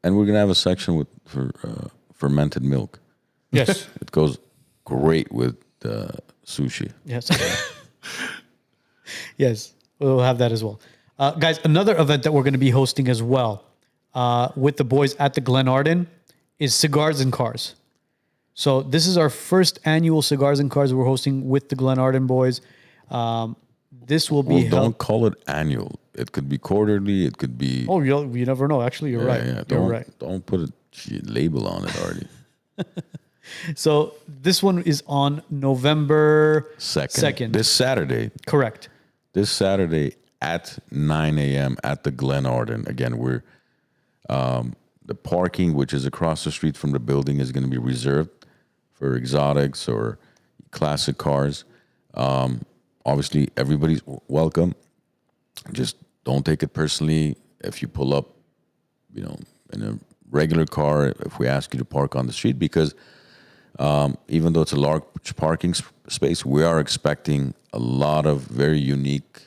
and we're going to have a section for fermented milk. Yes. It goes great with sushi. Yes. Yes, we'll have that as well. Guys, another event that we're going to be hosting as well with the boys at the Glen Arden is Cigars and Cars. So this is our first annual Cigars and Cars we're hosting with the Glen Arden boys. This will be don't call it annual. It could be quarterly. It could be... Oh, you never know. Actually, you're right. Yeah. You're right. Don't put a label on it already. So this one is on November 2nd. This Saturday. Correct. This Saturday at 9 a.m. at the Glen Arden. Again, we're the parking, which is across the street from the building, is going to be reserved for exotics or classic cars. Obviously, everybody's welcome. Just don't take it personally if you pull up, in a regular car, if we ask you to park on the street, because even though it's a large parking space, we are expecting a lot of very unique,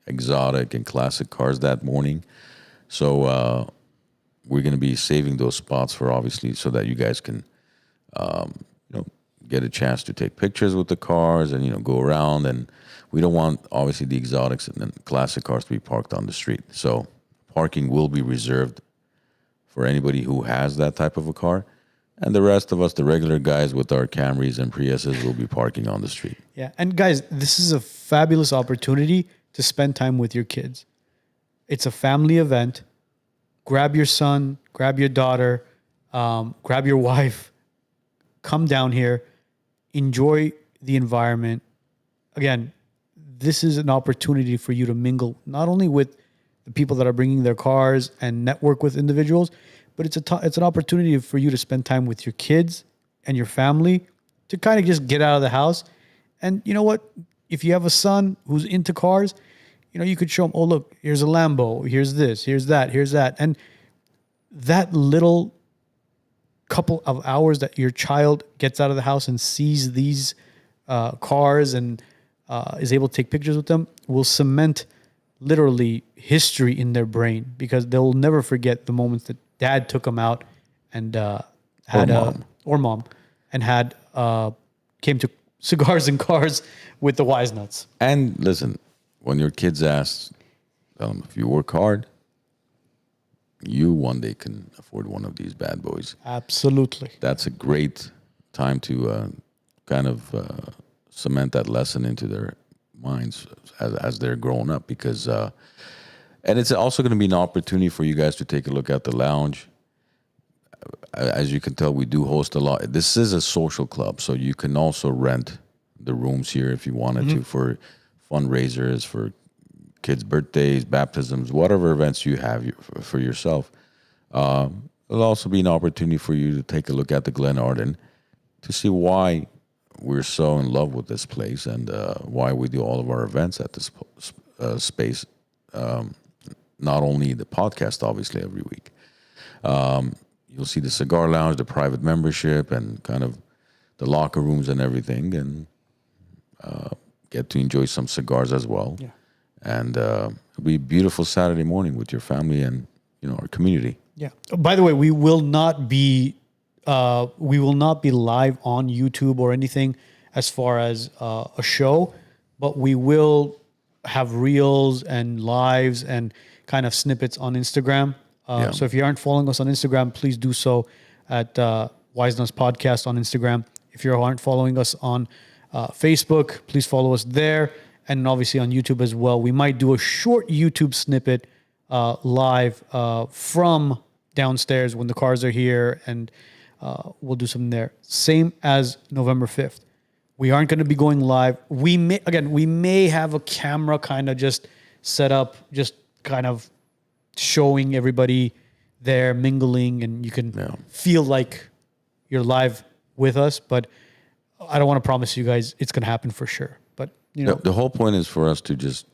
exotic, and classic cars that morning. So we're going to be saving those spots for, obviously, so that you guys can, get a chance to take pictures with the cars and, go around. And we don't want, obviously, the exotics and then classic cars to be parked on the street. So parking will be reserved for anybody who has that type of a car. And the rest of us, the regular guys with our Camrys and Priuses, will be parking on the street. Yeah. And guys, this is a fabulous opportunity to spend time with your kids. It's a family event. Grab your son, grab your daughter, grab your wife, come down here, enjoy the environment. Again, this is an opportunity for you to mingle not only with the people that are bringing their cars and network with individuals, but it's an opportunity for you to spend time with your kids and your family to kind of just get out of the house. And you know what? If you have a son who's into cars, you could show him, oh, look, here's a Lambo, here's this, here's that, here's that. And that little couple of hours that your child gets out of the house and sees these cars and is able to take pictures with them will cement literally history in their brain, because they'll never forget the moments that dad took them out and had or mom and had came to cigars and cars with the WiseNuts. And listen, when your kids ask, tell them, if you work hard, you one day can afford one of these bad boys. Absolutely. That's a great time to kind of cement that lesson into their minds as they're growing up, because and it's also going to be an opportunity for you guys to take a look at the lounge. As you can tell, we do host a lot. This is a social club, so you can also rent the rooms here if you wanted to for fundraisers, for kids' birthdays, baptisms, whatever events you have for yourself. It'll also be an opportunity for you to take a look at the Glen Arden to see why we're so in love with this place and why we do all of our events at this space. Not only the podcast, obviously, every week. You'll see the cigar lounge, the private membership, and kind of the locker rooms and everything, and get to enjoy some cigars as well. Yeah. And it'll be a beautiful Saturday morning with your family and our community. Yeah. By the way, we will not be live on YouTube or anything as far as a show, but we will have reels and lives and kind of snippets on Instagram. So if you aren't following us on Instagram, please do so at WiseNuts Podcast on Instagram. If you aren't following us on Facebook, please follow us there. And obviously on YouTube as well. We might do a short YouTube snippet live from downstairs when the cars are here, and we'll do something there. Same as November 5th. We aren't going to be going live. We may have a camera kind of just set up, just kind of showing everybody there mingling, and you can feel like you're live with us. But I don't want to promise you guys it's going to happen for sure. But the whole point is for us to just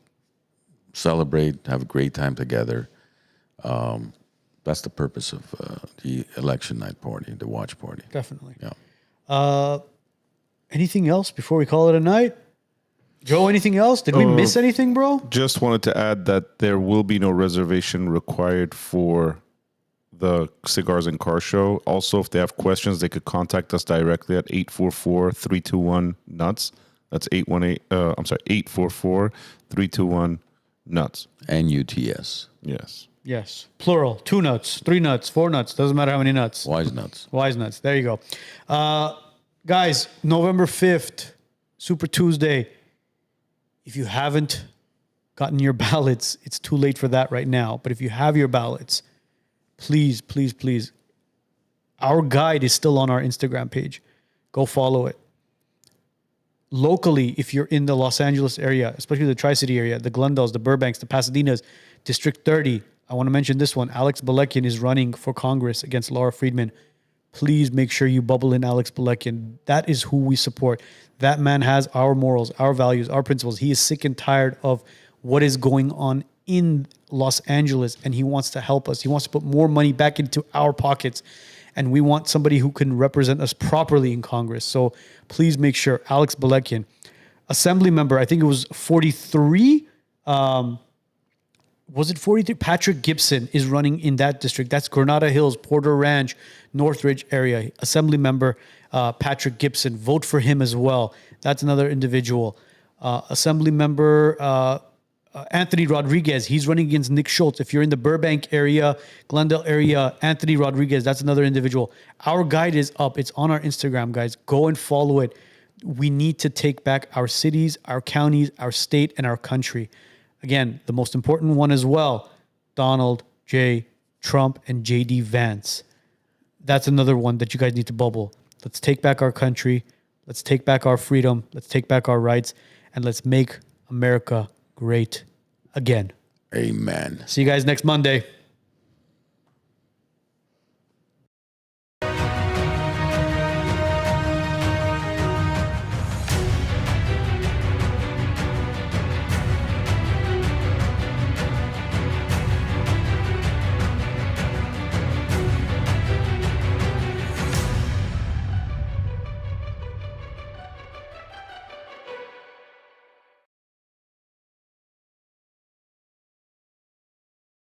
celebrate, have a great time together. That's the purpose of the election night party, the watch party. Definitely. Yeah. Anything else before we call it a night? Joe, anything else? Did we miss anything, bro? Just wanted to add that there will be no reservation required for the Cigars and Car Show. Also, if they have questions, they could contact us directly at 844-321-NUTS. That's 844-321-NUTS. NUTS. Yes. Yes. Plural. 2 nuts, 3 nuts, 4 nuts. Doesn't matter how many nuts. WiseNuts. WiseNuts. There you go. Guys, November 5th, Super Tuesday. If you haven't gotten your ballots, it's too late for that right now. But if you have your ballots, please, please, please. Our guide is still on our Instagram page. Go follow it. Locally, if you're in the Los Angeles area, especially the Tri-City area, the Glendales, the Burbanks, the Pasadenas, District 30, I want to mention this one. Alex Belekian is running for Congress against Laura Friedman. Please make sure you bubble in Alex Belekian. That is who we support. That man has our morals, our values, our principles. He is sick and tired of what is going on in Los Angeles, and he wants to help us. He wants to put more money back into our pockets, and we want somebody who can represent us properly in Congress. So please make sure. Alex Belekian, Assembly member, I think it was 43. Was it 43? Patrick Gibson is running in that district. That's Granada Hills, Porter Ranch, Northridge area. Assembly member Patrick Gibson. Vote for him as well. That's another individual. Assembly member Anthony Rodriguez. He's running against Nick Schultz. If you're in the Burbank area, Glendale area, Anthony Rodriguez, that's another individual. Our guide is up. It's on our Instagram, guys. Go and follow it. We need to take back our cities, our counties, our state, and our country. Again, the most important one as well, Donald J. Trump and J.D. Vance. That's another one that you guys need to bubble. Let's take back our country. Let's take back our freedom. Let's take back our rights. And let's make America great again. Amen. See you guys next Monday.